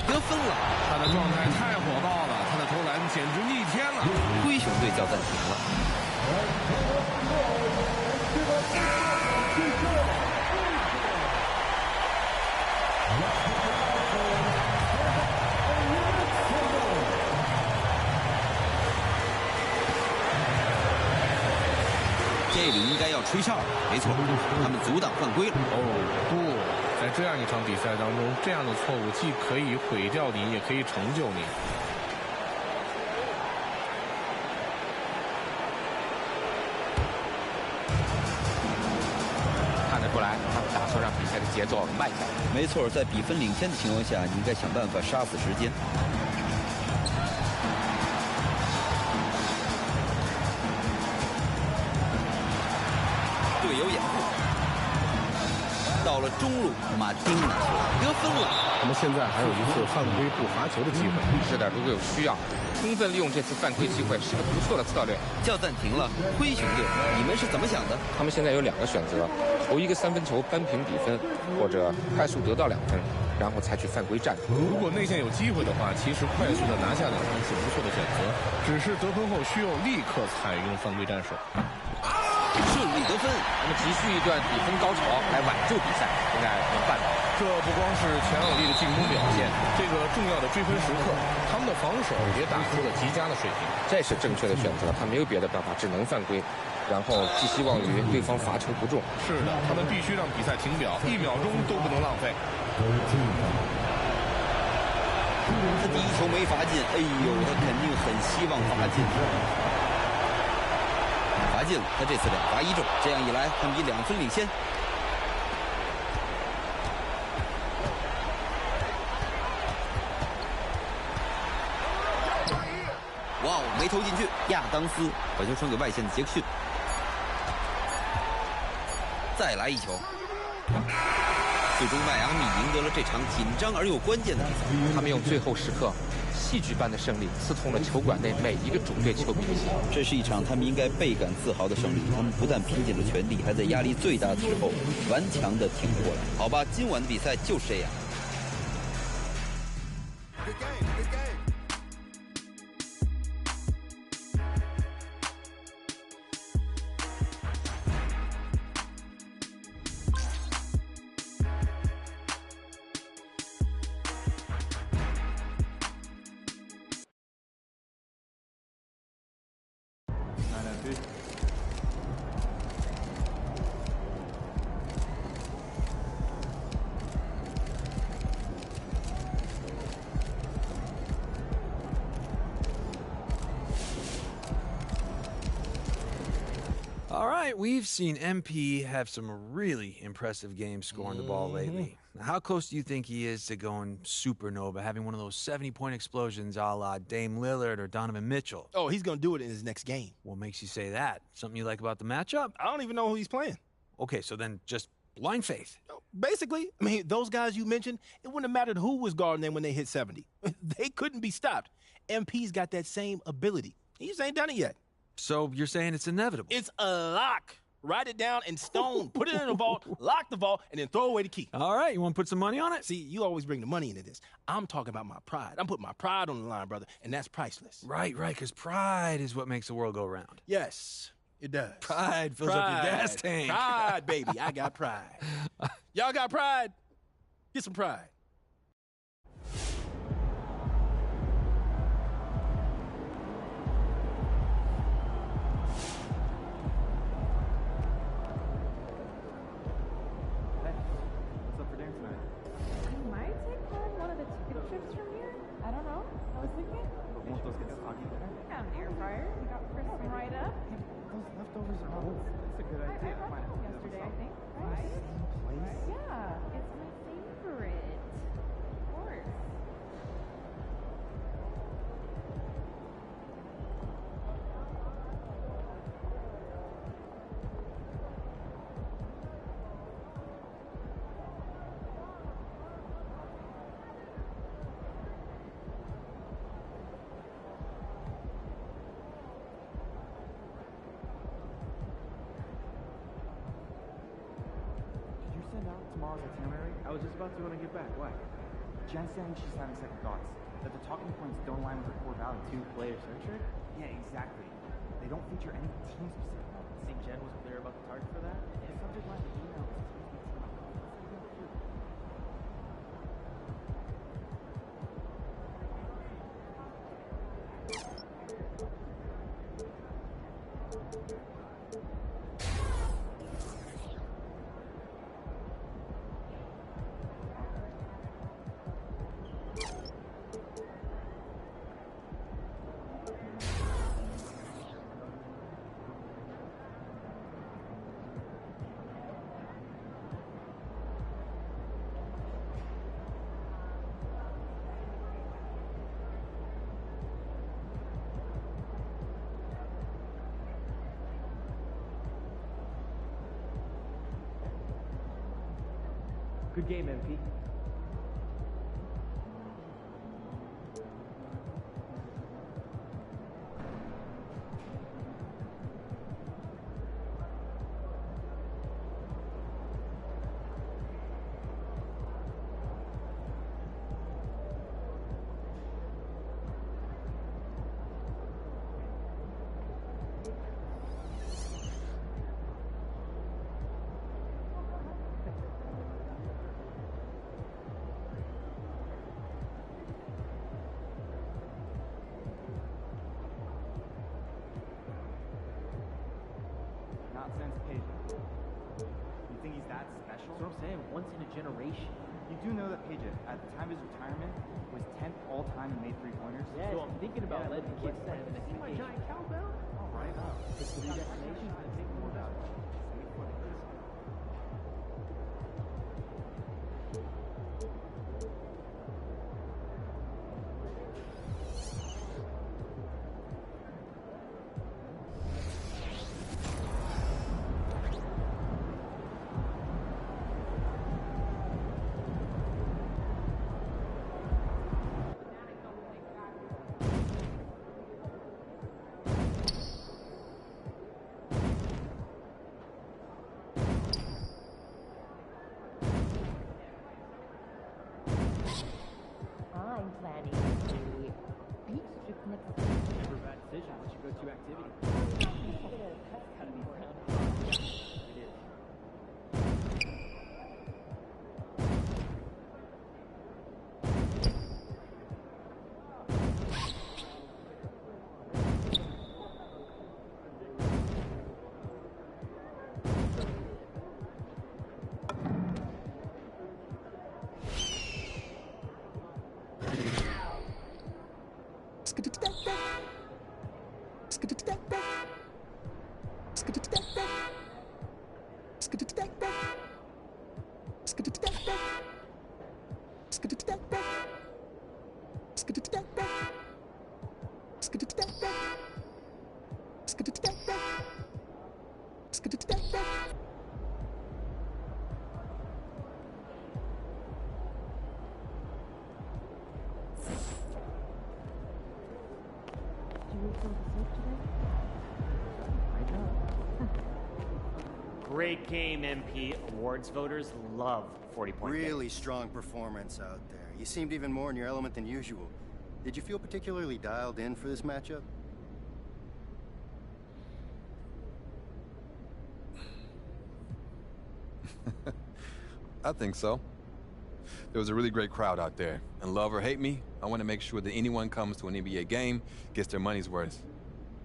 得分了。他的状态太火爆了，他的投篮简直逆天了。灰熊队叫暂停了。这里应该要吹哨，没错，他们阻挡犯规了。哦，不，在这样一场比赛当中，这样的错误既可以毁掉你，也可以成就你。看得出来，他们打算让比赛的节奏慢下来。没错，在比分领先的情况下，你应该想办法杀死时间。队友掩护，到了中路，马丁拿球得分了。他们现在还有一次犯规不罚球的机会。是的，如果有需要，充分利用这次犯规机会是个不错的策略。叫暂停了，灰熊队，你们是怎么想的？他们现在有2个选择：投一个3分球扳平比分，或者快速得到2分，然后采取犯规战术。如果内线有机会的话，其实快速的拿下2分是不错的选择，只是得分后需要立刻采用犯规战术。顺利得分，他们急需一段比分高潮来挽救比赛，应该能办到。这不光是强有力的进攻表现，这个重要的追分时刻，他们的防守也打出了极佳的水平。这是正确的选择，他没有别的办法，只能犯规，然后寄希望于对方罚球不中。是的，他们必须让比赛停表，1秒钟都不能浪费。他第1球没罚进，哎呦，他肯定很希望罚进。罚进了，他这次2罚1中，这样一来，他们以2分领先。哇哦，没投进去。亚当斯把球传给外线的杰克逊，再来一球。最终，迈阿密赢得了这场紧张而又关键的比赛。他们用最后时刻戏剧般的胜利，刺痛了球馆内每一个主队球迷的心。这是一场他们应该倍感自豪的胜利。他们不但拼尽了全力，还在压力最大的时候顽强地挺过来。好吧，今晚的比赛就是这样。All right, we've seen MP have some really impressive games scoring the ball lately. How close do you think he is to going supernova, having one of those 70-point explosions a la Dame Lillard or Donovan Mitchell? Oh, he's going to do it in his next game. What makes you say that? Something you like about the matchup? I don't even know who he's playing. Okay, so then just blind faith. Basically, I mean, those guys you mentioned, it wouldn't have mattered who was guarding them when they hit 70. They couldn't be stopped. MP's got that same ability. He just ain't done it yet. So you're saying it's inevitable? It's a lock. Write it down in stone, put it in a vault, lock the vault, and then throw away the key. All right, you want to put some money on it? See, you always bring the money into this. I'm talking about my pride. I'm putting my pride on the line, brother, and that's priceless. Right, because pride is what makes the world go round. Yes, it does. Pride fills up your gas tank. Pride, baby. I got pride. Y'all got pride? Get some pride. Tomorrow's itinerary? I was just about to when I get back. Why? Jen's saying she's having second thoughts. That the talking points don't align with the core value. 2-player searcher? Yeah, exactly. They don't feature any team-specific elements. Think Jen was clear about the target for that? The subject line of the email is good game, MP. Nonsense Peja. You think he's that special? That's what I'm saying, once in a generation. You do know that Peja, at the time of his retirement, was 10th all-time and made three-pointers? Yeah, so I'm thinking about letting the kids play. See my giant cowbell? All right. It's the destination. I think more about it. decision. Let you go to activity. That's gotta be around. It is. Great game, MP. Awards voters love 40-point Really games. strong performance out there. You seemed even more in your element than usual. Did you feel particularly dialed in for this matchup? I think so. There was a really great crowd out there. And love or hate me, I want to make sure that anyone comes to an NBA game gets their money's worth.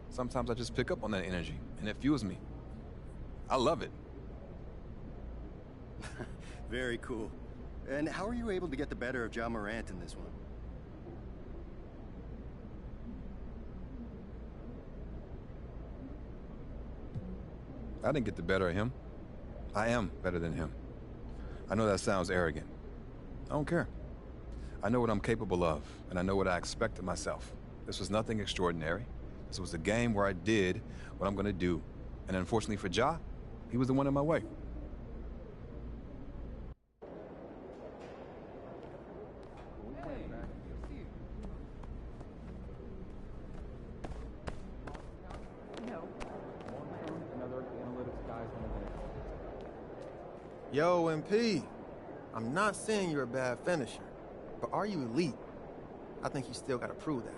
Sometimes I just pick up on that energy, and it fuels me. I love it. Very cool. And how were you able to get the better of Ja Morant in this one? I didn't get the better of him. I am better than him. I know that sounds arrogant. I don't care. I know what I'm capable of, and I know what I expect of myself. This was nothing extraordinary. This was a game where I did what I'm going to do. And unfortunately for Ja, he was the one in my way. Yo, MP, I'm not saying you're a bad finisher, but are you elite? I think you still got to prove that.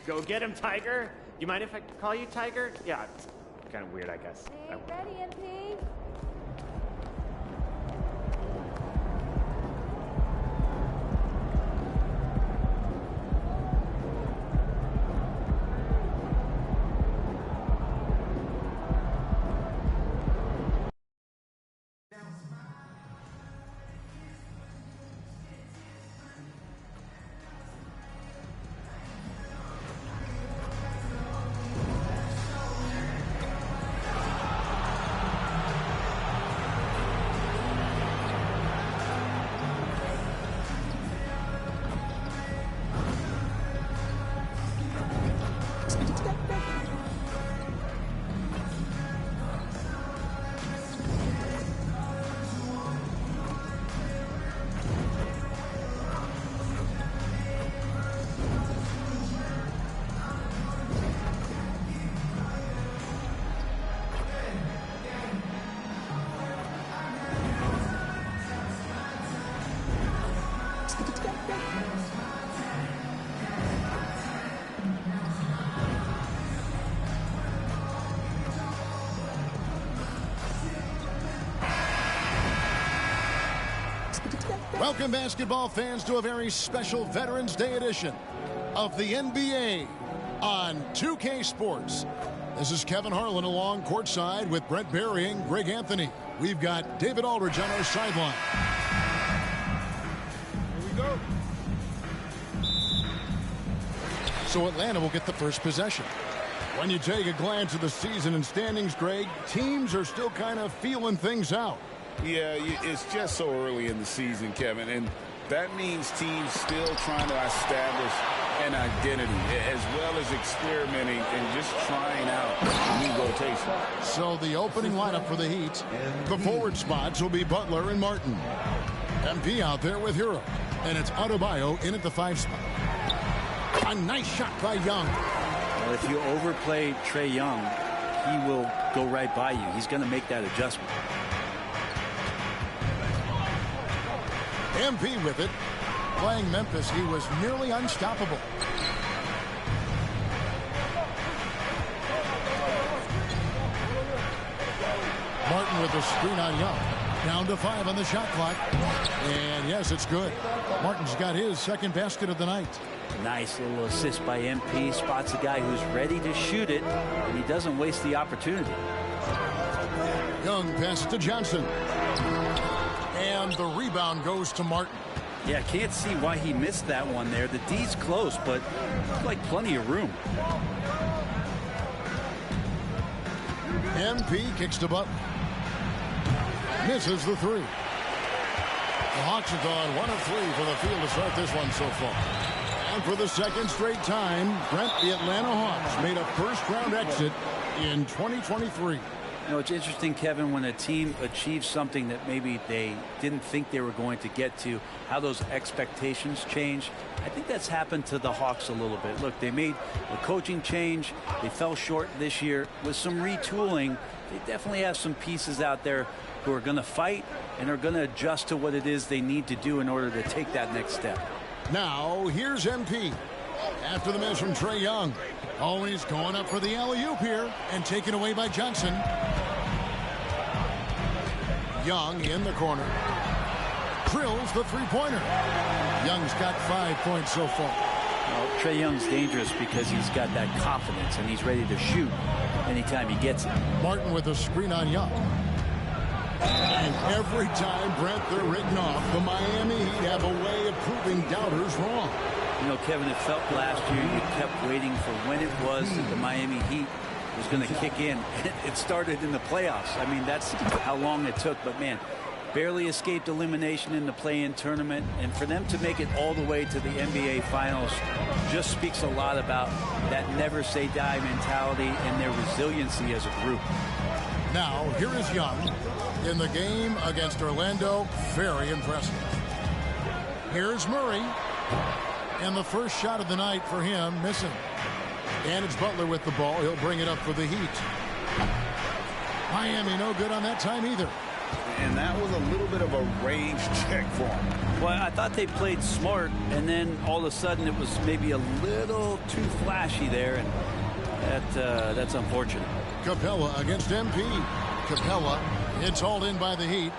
Go get him, Tiger. You mind if I call you Tiger? Yeah, it's kind of weird, I guess. Ready, MP? Welcome, basketball fans, to a very special Veterans Day edition of the NBA on 2K Sports. This is Kevin Harlan along courtside with Brent Barry and Greg Anthony. We've got David Aldridge on our sideline. Here we go. So Atlanta will get the first possession. When you take a glance at the season and standings, Greg, teams are still kind of feeling things out. Yeah, it's just so early in the season, Kevin, and that means teams still trying to establish an identity as well as experimenting and just trying out new rotation. So the opening lineup for the Heat, the forward spots will be Butler and Martin. MP out there with Hero, and it's Adebayo in at the 5 spot. A nice shot by Young. Well, if you overplay Trae Young, he will go right by you. He's going to make that adjustment. MP with it. Playing Memphis, he was nearly unstoppable. Martin with the screen on Young. Down to 5 on the shot clock. And yes, it's good. Martin's got his second basket of the night. Nice little assist by MP. Spots a guy who's ready to shoot it, and he doesn't waste the opportunity. Young passes to Johnson. And the rebound goes to Martin. Yeah, can't see why he missed that one there. The D's close, but like plenty of room. MP kicks to Butler. Misses the 3. The Hawks have gone 1 of 3 for the field to start this one so far. And for the second straight time, Brent, the Atlanta Hawks made a first-round exit in 2023. You know, it's interesting, Kevin, when a team achieves something that maybe they didn't think they were going to get to, how those expectations change. I think that's happened to the Hawks a little bit. Look, they made a coaching change. They fell short this year. With some retooling, they definitely have some pieces out there who are going to fight and are going to adjust to what it is they need to do in order to take that next step. Now, here's MP. After the miss from Trae Young. Always going up for the alley-oop here and taken away by Johnson. Young in the corner. Drills the three-pointer. Young's got 5 points so far. Well, Trae Young's dangerous because he's got that confidence and he's ready to shoot anytime he gets it. Martin with a screen on Young. And every time, Brent, they're written off. The Miami Heat have a way of proving doubters wrong. You know, Kevin, it felt last year you kept waiting for when it was that the Miami Heat was going to kick in. It started in the playoffs. I mean, that's how long it took. But, man, barely escaped elimination in the play-in tournament. And for them to make it all the way to the NBA Finals just speaks a lot about that never-say-die mentality and their resiliency as a group. Now, here is Young in the game against Orlando. Very impressive. Here's Murray. And the first shot of the night for him, missing. And it's Butler with the ball. He'll bring it up for the Heat. Miami no good on that time either. And that was a little bit of a range check for him. Well, I thought they played smart, and then all of a sudden it was maybe a little too flashy there, and that's unfortunate. Capella against MP. Capella, it's hauled in by the Heat.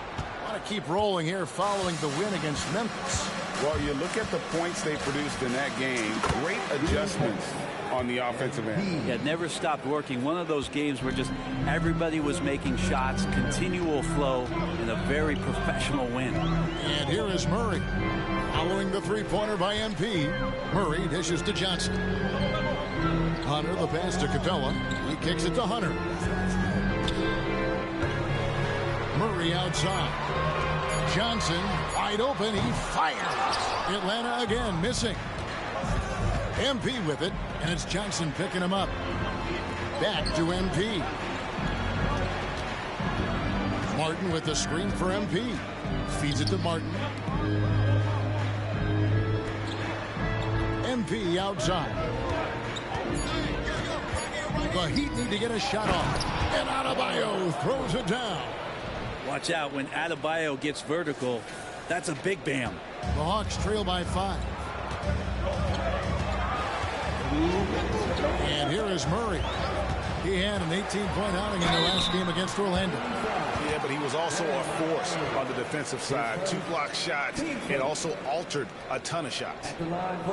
Want to keep rolling here following the win against Memphis. Well, you look at the points they produced in that game. Great adjustments on the offensive end. Yeah, never stopped working. One of those games where just everybody was making shots, continual flow, and a very professional win. And here is Murray. Following the three-pointer by MP. Murray dishes to Johnson. Hunter, the pass to Capella. He kicks it to Hunter. Murray outside. Johnson wide open. He fires. Atlanta again missing. MP with it, and it's Johnson picking him up. Back to MP. Martin with the screen for MP. Feeds it to Martin. MP outside. The Heat need to get a shot off. And Adebayo throws it down. Watch out when Adebayo gets vertical. That's a big bam. The Hawks trail by 5. And here is Murray. He had an 18-point outing in the last game against Orlando. Yeah, but he was also a force on the defensive side. 2 block shots and also altered a ton of shots.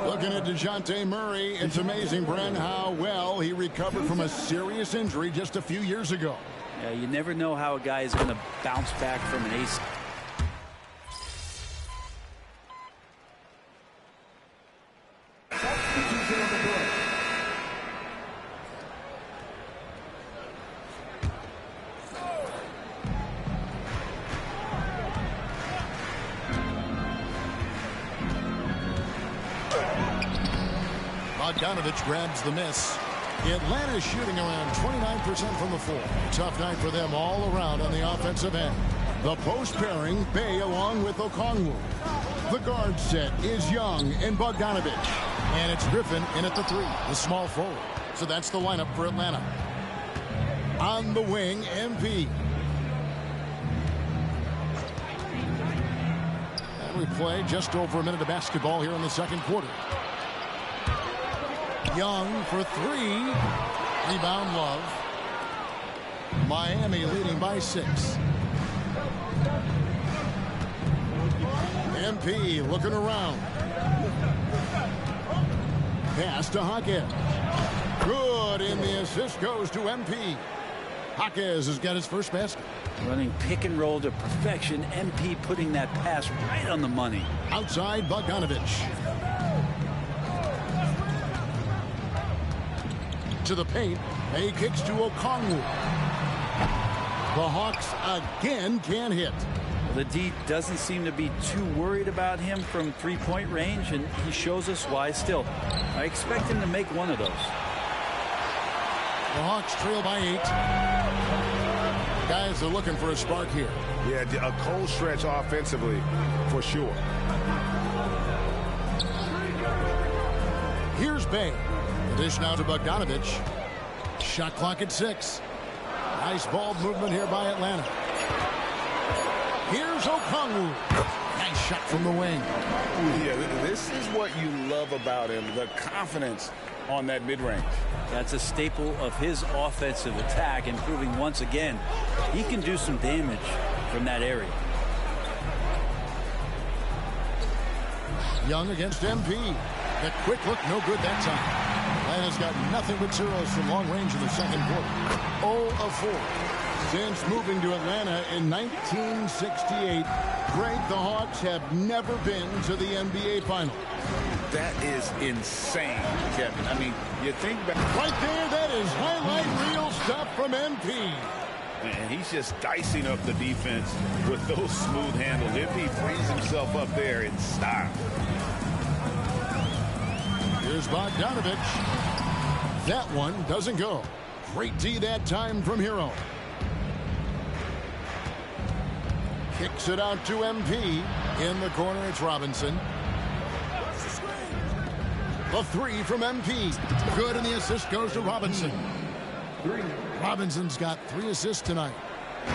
Looking at DeJounte Murray, it's amazing, Bren, how well he recovered from a serious injury just a few years ago. Yeah, you never know how a guy is going to bounce back from an ace. Bogdanovich grabs the miss. Atlanta shooting around 29% from the floor. Tough night for them all around on the offensive end. The post pairing, Bey along with Okongwu. The guard set is Young and Bogdanovich. And it's Griffin in at the 3, the small forward. So that's the lineup for Atlanta. On the wing, MP. And we play just over a minute of basketball here in the second quarter. Young for 3. Rebound, Love. Miami leading by 6. MP looking around. Pass to Jaquez. Good, and the assist goes to MP. Jaquez has got his first basket. Running pick and roll to perfection. MP putting that pass right on the money. Outside, Bogdanovich. To the paint. He kicks to Okongwu. The Hawks again can't hit. The D doesn't seem to be too worried about him from three-point range, and he shows us why still. I expect him to make one of those. The Hawks trail by 8. Guys are looking for a spark here. Yeah, a cold stretch offensively, for sure. Here's Bey. The dish now to Bogdanovich. Shot clock at 6. Nice ball movement here by Atlanta. Here's Okongwu. Nice shot from the wing. Yeah, this is what you love about him, the confidence on that mid-range. That's a staple of his offensive attack, and proving once again he can do some damage from that area. Young against MP. The quick look, no good that time. Atlanta's got nothing but zeros from long range in the second quarter. 0 of 4. Since moving to Atlanta in 1968, Greg, the Hawks have never been to the NBA Finals. That is insane, Kevin. I mean, you think back. Right there, that is highlight reel stuff from MP. And he's just dicing up the defense with those smooth handles. MP frees himself up there in style. Here's Bogdanovich. That one doesn't go. Great D that time from Hero. Kicks it out to MP. In the corner, it's Robinson. The 3 from MP. Good, and the assist goes to Robinson. Robinson's got 3 assists tonight.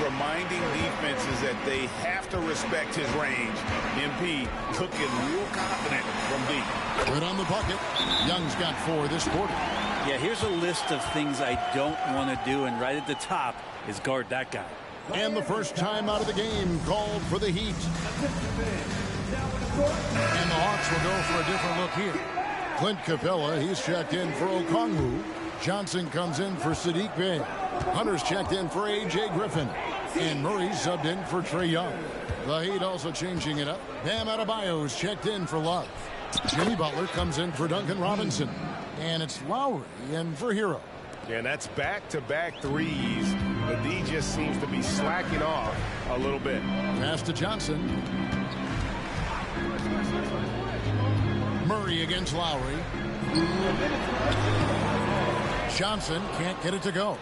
Reminding defenses that they have to respect his range. MP looking real confident from deep. Good on the bucket. Young's got 4 this quarter. Yeah, here's a list of things I don't want to do, and right at the top is guard that guy. And the first time out of the game called for the Heat. And the Hawks will go for a different look here. Clint Capella, he's checked in for Okongwu. Johnson comes in for Sadiq Bey. Hunter's checked in for A.J. Griffin. And Murray's subbed in for Trae Young. The Heat also changing it up. Bam Adebayo's checked in for Love. Jimmy Butler comes in for Duncan Robinson. And it's Lowry in for Hero. Yeah, and that's back-to-back threes. The D just seems to be slacking off a little bit. Pass to Johnson. Murray against Lowry. Johnson can't get it to go.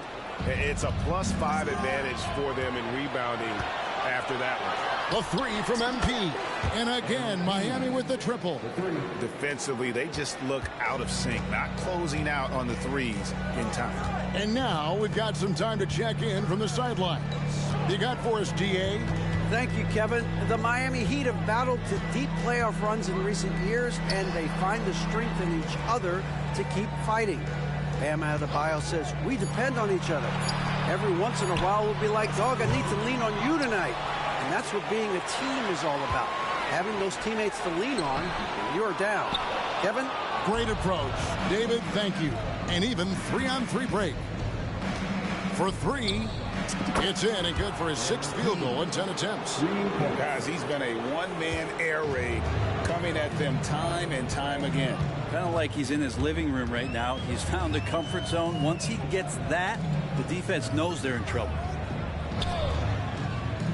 It's a +5 advantage for them in rebounding after that one. The 3 from MP. And again, Miami with the triple. Defensively, they just look out of sync, not closing out on the threes in time. And now we've got some time to check in from the sidelines. You got for us, DA? Thank you, Kevin. The Miami Heat have battled to deep playoff runs in recent years, and they find the strength in each other to keep fighting. Bam Adebayo says, we depend on each other. Every once in a while, we'll be like, dog, I need to lean on you tonight. And that's what being a team is all about. Having those teammates to lean on when you're down. Kevin? Great approach. David, thank you. And even 3-on-3 break. For 3, it's in and good for his 6th field goal in 10 attempts. Guys, he's been a one-man air raid coming at them time and time again. Kind of like he's in his living room right now. He's found a comfort zone. Once he gets that, the defense knows they're in trouble.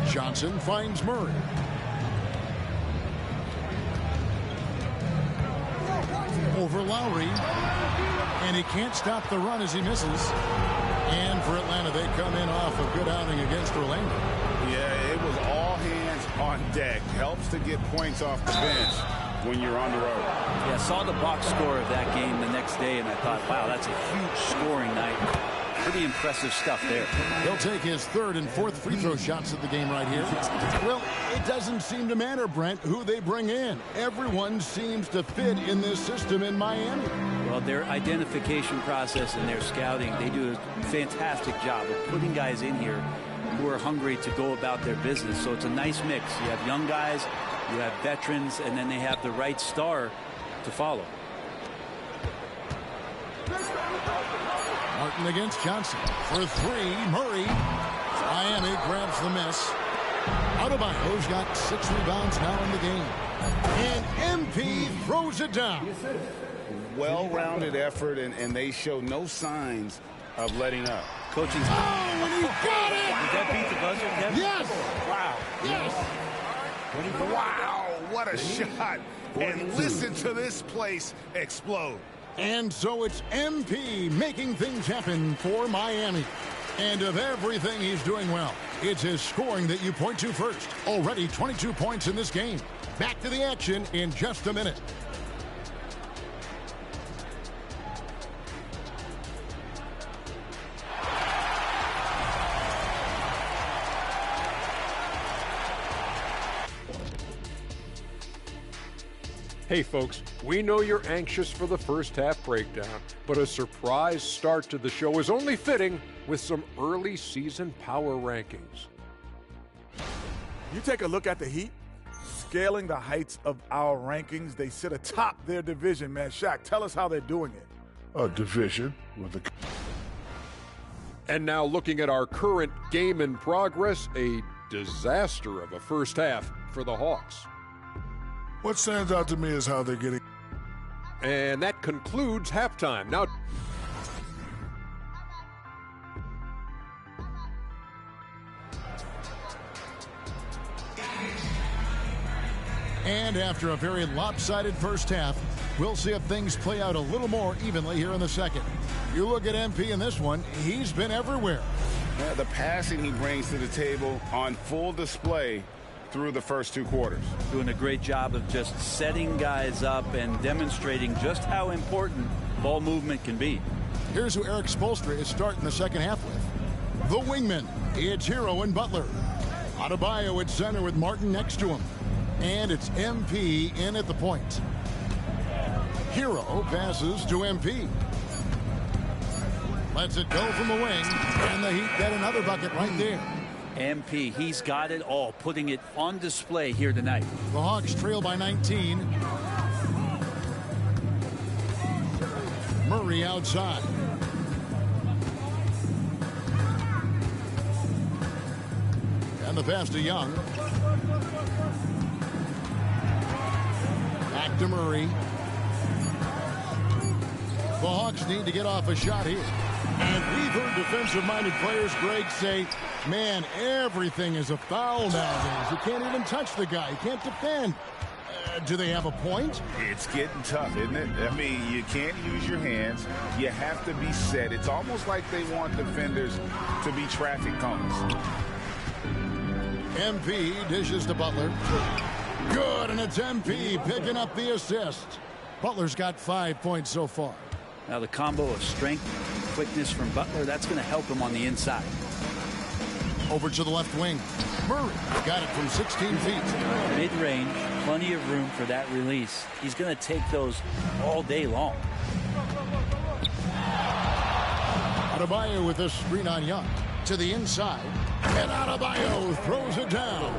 Johnson finds Murray. Over Lowry. And he can't stop the run as he misses. And for Atlanta, they come in off a good outing against Orlando. Yeah, it was all hands on deck. Helps to get points off the bench when you're on the road. Yeah, I saw the box score of that game the next day, and I thought, wow, that's a huge scoring night. Pretty impressive stuff there. He'll take his third and fourth free throw shots of the game right here. Well, it doesn't seem to matter, Brent, who they bring in. Everyone seems to fit in this system in Miami. Well, their identification process and their scouting, they do a fantastic job of putting guys in here who are hungry to go about their business. So it's a nice mix. You have young guys, you have veterans, and then they have the right star to follow. Martin against Johnson for three. Murray. Miami grabs the miss. Adebayo's got 6 rebounds now in the game. And MP throws it down. Well-rounded effort, and they show no signs of letting up. Coaching. Oh, and he got it! Did that beat the buzzer, Kevin? Yes! Wow. Yes! Wow, what a shot. And listen to this place explode. And so it's MP making things happen for Miami. And of everything he's doing well, it's his scoring that you point to first. Already 22 points in this game. Back to the action in just a minute. Hey folks, we know you're anxious for the first half breakdown, but a surprise start to the show is only fitting with some early season power rankings. You take a look at the Heat, scaling the heights of our rankings. They sit atop their division, man. Shaq, tell us how they're doing it. A division with a... And now looking at our current game in progress, a disaster of a first half for the Hawks. What stands out to me is how they're getting... And that concludes halftime. Now... And after a very lopsided first half, we'll see if things play out a little more evenly here in the second. You look at MP in this one, he's been everywhere. Yeah, the passing he brings to the table on full display through the first 2 quarters. Doing a great job of just setting guys up and demonstrating just how important ball movement can be. Here's who Eric Spoelstra is starting the second half with. The wingman, it's Hero and Butler. Adebayo at center with Martin next to him. And it's MP in at the point. Hero passes to MP. Lets it go from the wing, and the Heat get another bucket right there. MP, he's got it all, putting it on display here tonight. The Hawks trail by 19. Murray outside. And the pass to Young. Back to Murray. The Hawks need to get off a shot here. And we've heard defensive-minded players, Greg, say, man, everything is a foul nowadays. You can't even touch the guy. You can't defend. Do they have a point? It's getting tough, isn't it? I mean, you can't use your hands. You have to be set. It's almost like they want defenders to be traffic cones. MP dishes to Butler. Good, and it's MP picking up the assist. Butler's got 5 points so far. Now the combo of strength, quickness from Butler, that's going to help him on the inside. Over to the left wing. Murray got it from 16 feet. Mid-range, plenty of room for that release. He's going to take those all day long. Adebayo with a screen on Young. To the inside. And Adebayo throws it down.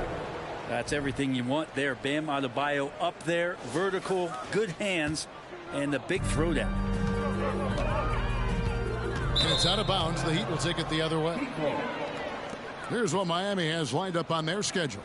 That's everything you want there. Bam Adebayo up there, vertical, good hands, and the big throwdown. And it's out of bounds. The Heat will take it the other way. Here's what Miami has lined up on their schedule.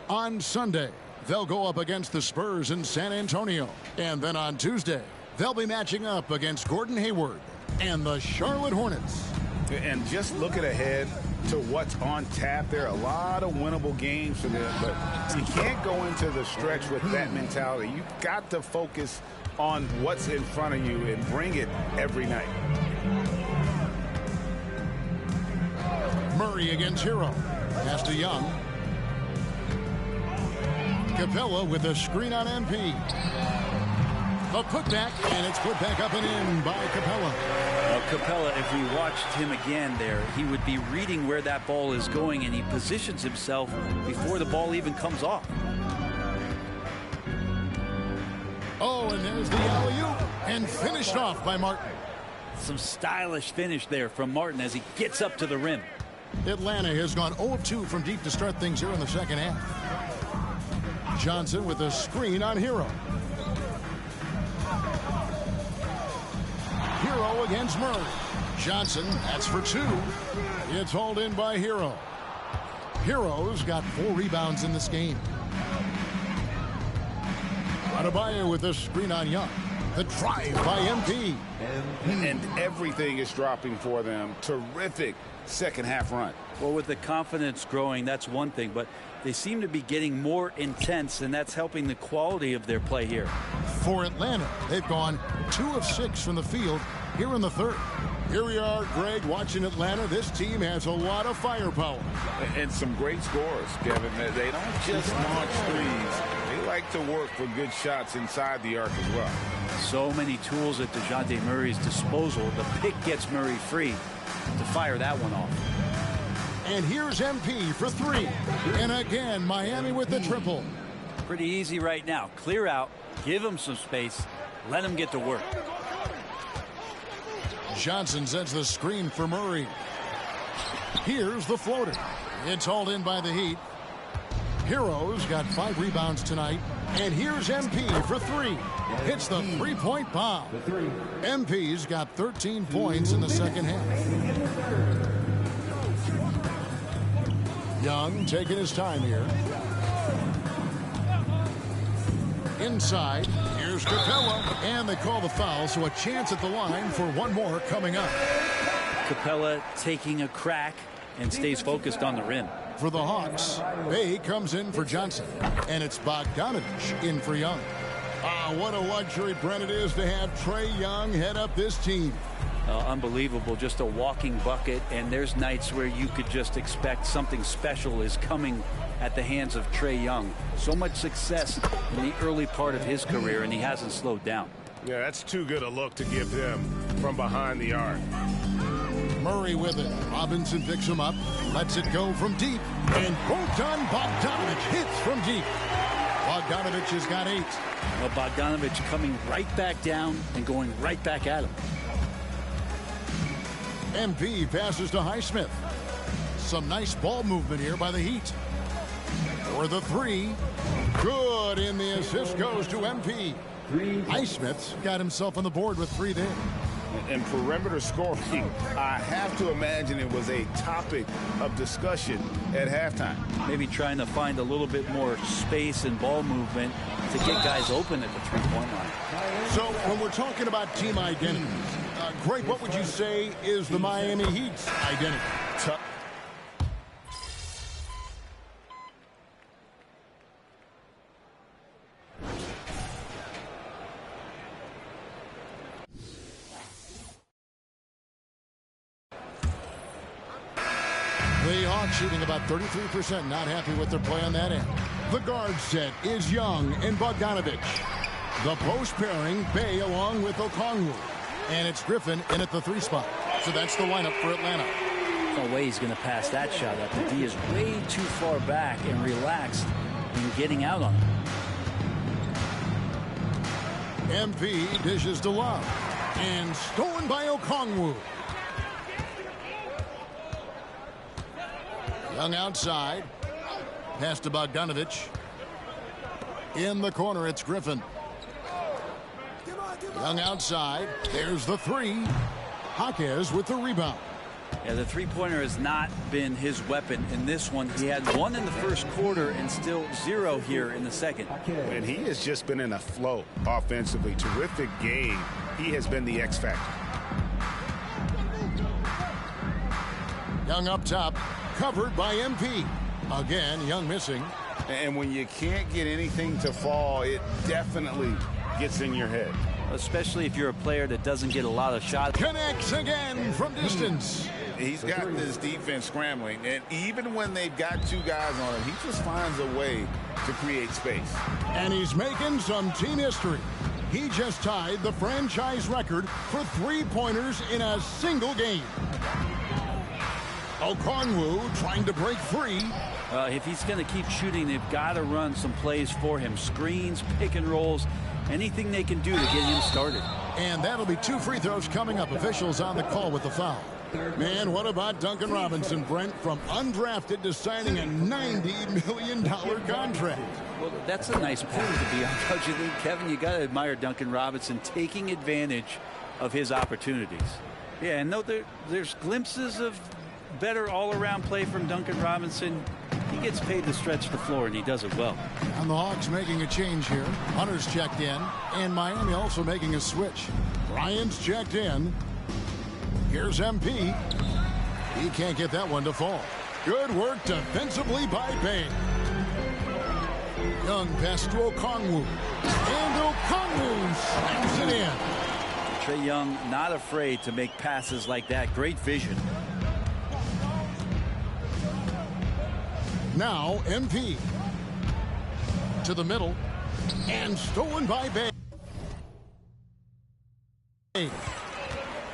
On Sunday, they'll go up against the Spurs in San Antonio. And then on Tuesday, they'll be matching up against Gordon Hayward and the Charlotte Hornets. And just looking ahead, to what's on tap. There are a lot of winnable games for them, but you can't go into the stretch with that mentality. You've got to focus on what's in front of you and bring it every night. Murray against Hero. Pass to Young. Capella with a screen on MP. The putback, and it's put back up and in by Capella. Capella, if we watched him again there, he would be reading where that ball is going, and he positions himself before the ball even comes off. Oh, and there's the alley-oop, and finished off by Martin. Some stylish finish there from Martin as he gets up to the rim. Atlanta has gone 0-2 from deep to start things here in the second half. Johnson with a screen on Hero. Hero against Murray. Johnson, that's for two. It's hauled in by Hero. Hero's got 4 rebounds in this game. Adebayo with a screen on Young. The drive by MP. And everything is dropping for them. Terrific second half run. Well, with the confidence growing, that's one thing, but they seem to be getting more intense, and that's helping the quality of their play here. For Atlanta, they've gone 2 of 6 from the field here in the third. Here we are, Greg, watching Atlanta. This team has a lot of firepower. And some great scores, Kevin. They don't just launch threes. They like to work for good shots inside the arc as well. So many tools at DeJounte Murray's disposal. The pick gets Murray free to fire that one off. And here's MP for 3. And again, Miami with the triple. Pretty easy right now. Clear out, give him some space, let him get to work. Johnson sets the screen for Murray. Here's the floater. It's hauled in by the Heat. Hero's got 5 rebounds tonight. And here's MP for 3. Hits the three-point bomb. MP's got 13 points in the second half. Young taking his time here. Inside, here's Capella, and they call the foul, so a chance at the line for one more coming up. Capella taking a crack and stays focused on the rim. For the Hawks, Bay comes in for Johnson, and it's Bogdanovich in for Young. What a luxury, Brent, it is to have Trae Young head up this team. Unbelievable, just a walking bucket, and there's nights where you could just expect something special is coming at the hands of Trae Young. So much success in the early part of his career, and he hasn't slowed down. Yeah, that's too good a look to give them from behind the arc. Murray with it. Robinson picks him up, lets it go from deep, and Bogdan Bogdanovich hits from deep. Bogdanovich has got 8. Well, Bogdanovich coming right back down and going right back at him. MP passes to Highsmith. Some nice ball movement here by the Heat. For the 3. Good, and the assist goes to MP. Highsmith's got himself on the board with 3 there. And perimeter scoring, I have to imagine it was a topic of discussion at halftime. Maybe trying to find a little bit more space and ball movement to get guys open at the three-point line. So when we're talking about team identities, Greg, what would you say is the Miami Heat's identity? The Hawks shooting about 33%, not happy with their play on that end. The guard set is Young and Bogdanovich. The post pairing, Bay along with Okongwu. And it's Griffin in at the 3 spot. So that's the lineup for Atlanta. No way he's going to pass that shot up. The D is way too far back and relaxed in getting out on him. MP dishes to Love. And stolen by Okongwu. Young outside. Pass to Bogdanovich. In the corner, it's Griffin. Young outside. There's the 3. Jaquez with the rebound. Yeah, the three-pointer has not been his weapon in this one. He had 1 in the first quarter and still 0 here in the second. And he has just been in a flow offensively. Terrific game. He has been the X factor. Young up top, covered by MP. Again, Young missing. And when you can't get anything to fall, it definitely gets in your head. Especially if you're a player that doesn't get a lot of shots. Connects again from distance. He's got this defense scrambling, and even when they've got two guys on him, he just finds a way to create space. And he's making some team history. He just tied the franchise record for three-pointers in a single game. Okongwu trying to break free. If he's going to keep shooting, they've got to run some plays for him. Screens, pick and rolls, anything they can do to get him started. And that'll be 2 free throws coming up. Officials on the call with the foul. Man, what about Duncan Robinson, Brent, from undrafted to signing a $90 million contract? Well, that's a nice path to be on, don't you think, Kevin? You got to admire Duncan Robinson taking advantage of his opportunities. Yeah, and no, there's glimpses of better all-around play from Duncan Robinson. He gets paid to stretch the floor, and he does it well. And the Hawks making a change here. Hunter's checked in, and Miami also making a switch. Bryant's checked in. Here's MP. He can't get that one to fall. Good work defensively by Bay. Young pass to Okongwu. And Okongwu slams it in. Trae Young not afraid to make passes like that. Great vision. Now MP. To the middle. And stolen by Bay.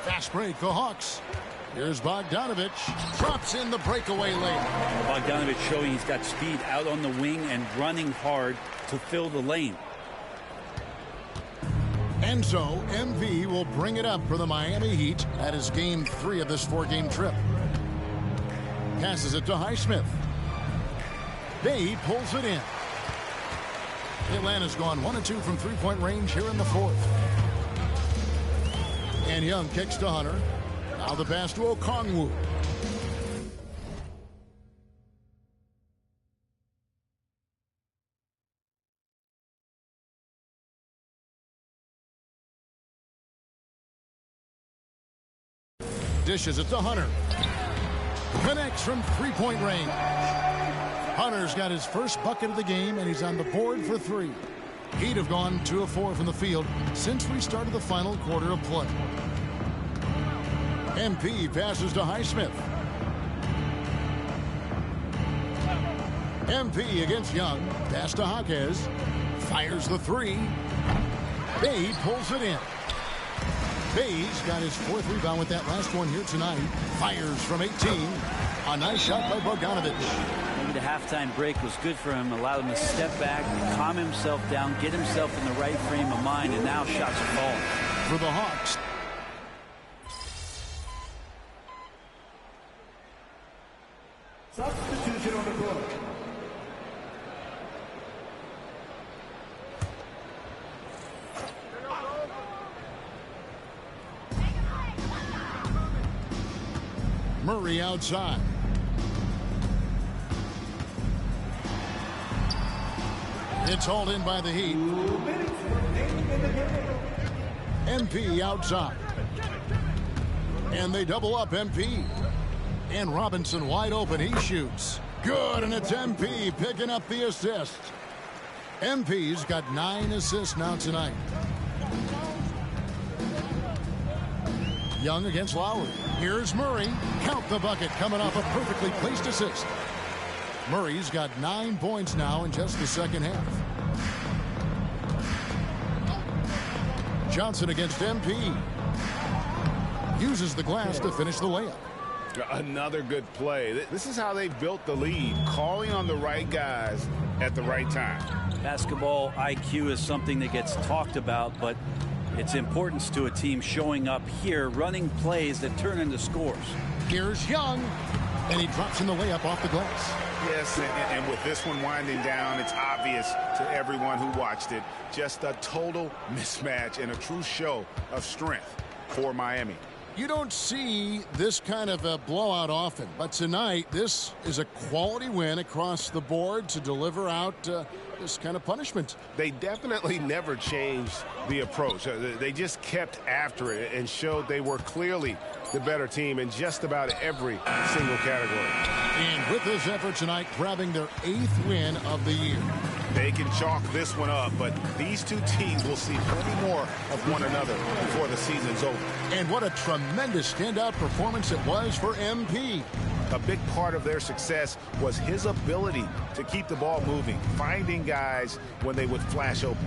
Fast break, the Hawks. Here's Bogdanovich. Drops in the breakaway lane. Bogdanovich showing he's got speed out on the wing and running hard to fill the lane. And so MV will bring it up for the Miami Heat at his game 3 of this 4-game trip. Passes it to Highsmith. Bay pulls it in. Atlanta's gone 1 of 2 from three-point range here in the 4th. And Young kicks to Hunter. Now the pass to Okongwu. Dishes it to Hunter. Connects from three-point range. Hunter's got his first bucket of the game, and he's on the board for 3. He'd have gone 2 of 4 from the field since we started the final quarter of play. MP passes to Highsmith. MP against Young. Pass to Jaquez. Fires the 3. Bay pulls it in. Bay's got his 4th rebound with that last one here tonight. Fires from 18. A nice shot by Bogdanovich. Maybe the halftime break was good for him. Allowed him to step back, calm himself down, get himself in the right frame of mind, and now shots are falling. For the Hawks. Substitution on the court. Murray outside. It's hauled in by the Heat. MP outside. And they double up MP. And Robinson wide open. He shoots. Good, and it's MP picking up the assist. MP's got 9 assists now tonight. Young against Lowry. Here's Murray. Count the bucket coming off a perfectly placed assist. Murray's got 9 points now in just the second half. Johnson against MP. Uses the glass to finish the layup. Another good play. This is how they built the lead, calling on the right guys at the right time. Basketball IQ is something that gets talked about, but its importance to a team showing up here, running plays that turn into scores. Here's Young, and he drops in the layup off the glass. Yes, and with this one winding down, it's obvious to everyone who watched it. Just a total mismatch and a true show of strength for Miami. You don't see this kind of a blowout often, but tonight this is a quality win across the board to deliver out this kind of punishment. They definitely never changed the approach. They just kept after it and showed they were clearly the better team in just about every single category. And with this effort tonight, grabbing their 8th win of the year. They can chalk this one up, but these two teams will see plenty more of one another before the season's over. And what a tremendous standout performance it was for MP. A big part of their success was his ability to keep the ball moving, finding guys when they would flash open.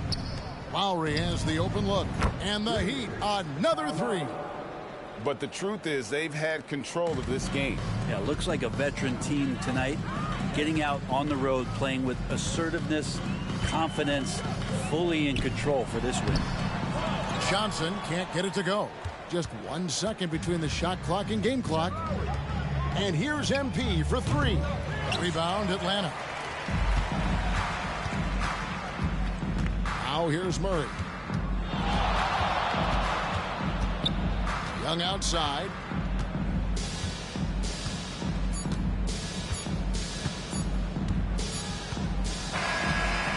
Lowry has the open look, and the Heat, another 3. But the truth is they've had control of this game. Yeah, looks like a veteran team tonight, getting out on the road, playing with assertiveness, confidence, fully in control for this win. Johnson can't get it to go. Just 1 second between the shot clock and game clock. And here's MP for 3. Rebound, Atlanta. Now here's Murray. Young outside.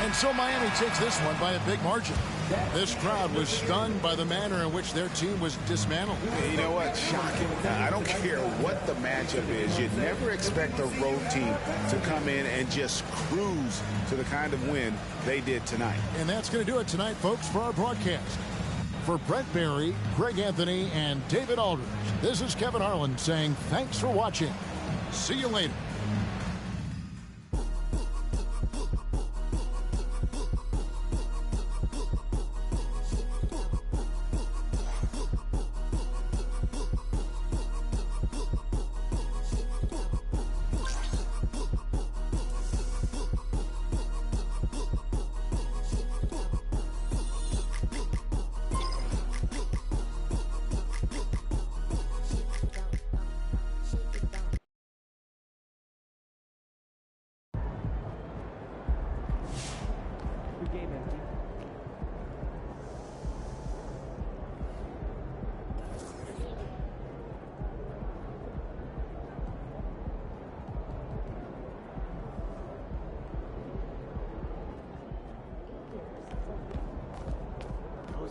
And so Miami takes this one by a big margin. This crowd was stunned by the manner in which their team was dismantled. You know what? Shocking. I don't care what the matchup is. You'd never expect a road team to come in and just cruise to the kind of win they did tonight. And that's going to do it tonight, folks, for our broadcast. For Brent Barry, Greg Anthony, and David Aldridge, this is Kevin Harlan saying thanks for watching. See you later.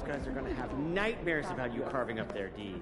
Guys are going to have nightmares about you carving up their D.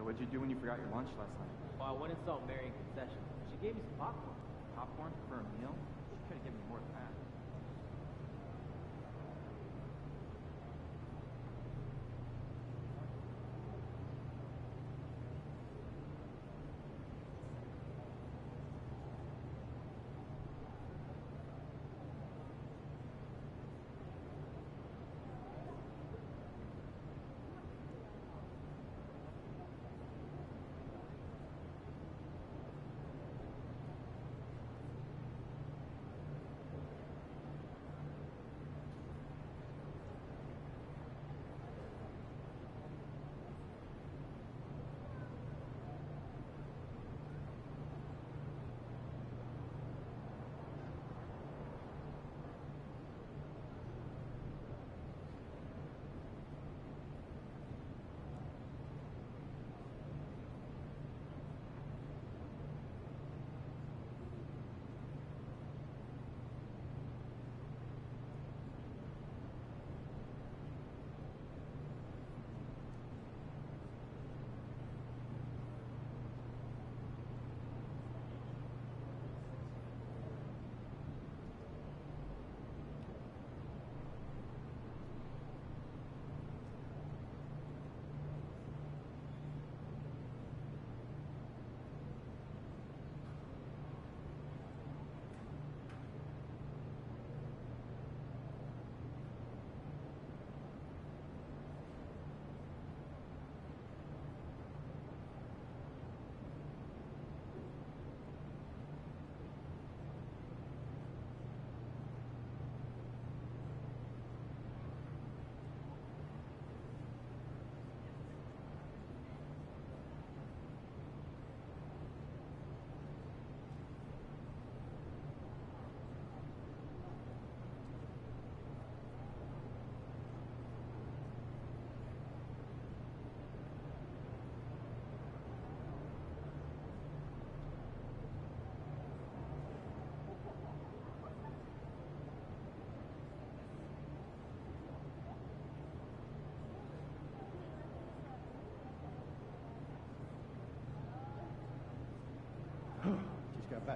What'd you do when you forgot your lunch last night? Well, I went and saw Mary in concession. She gave me some popcorn. Popcorn for a meal? She could have given me more than that.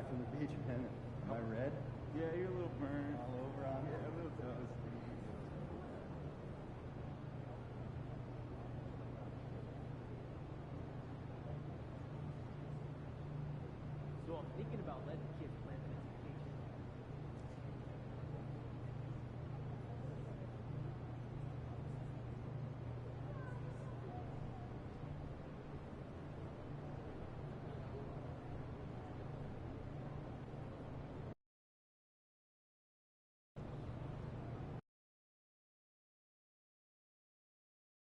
back from the beach, man. Am I red? Yeah, you're a little burned. All over on Yeah, a little toast. So I'm thinking about letting kids play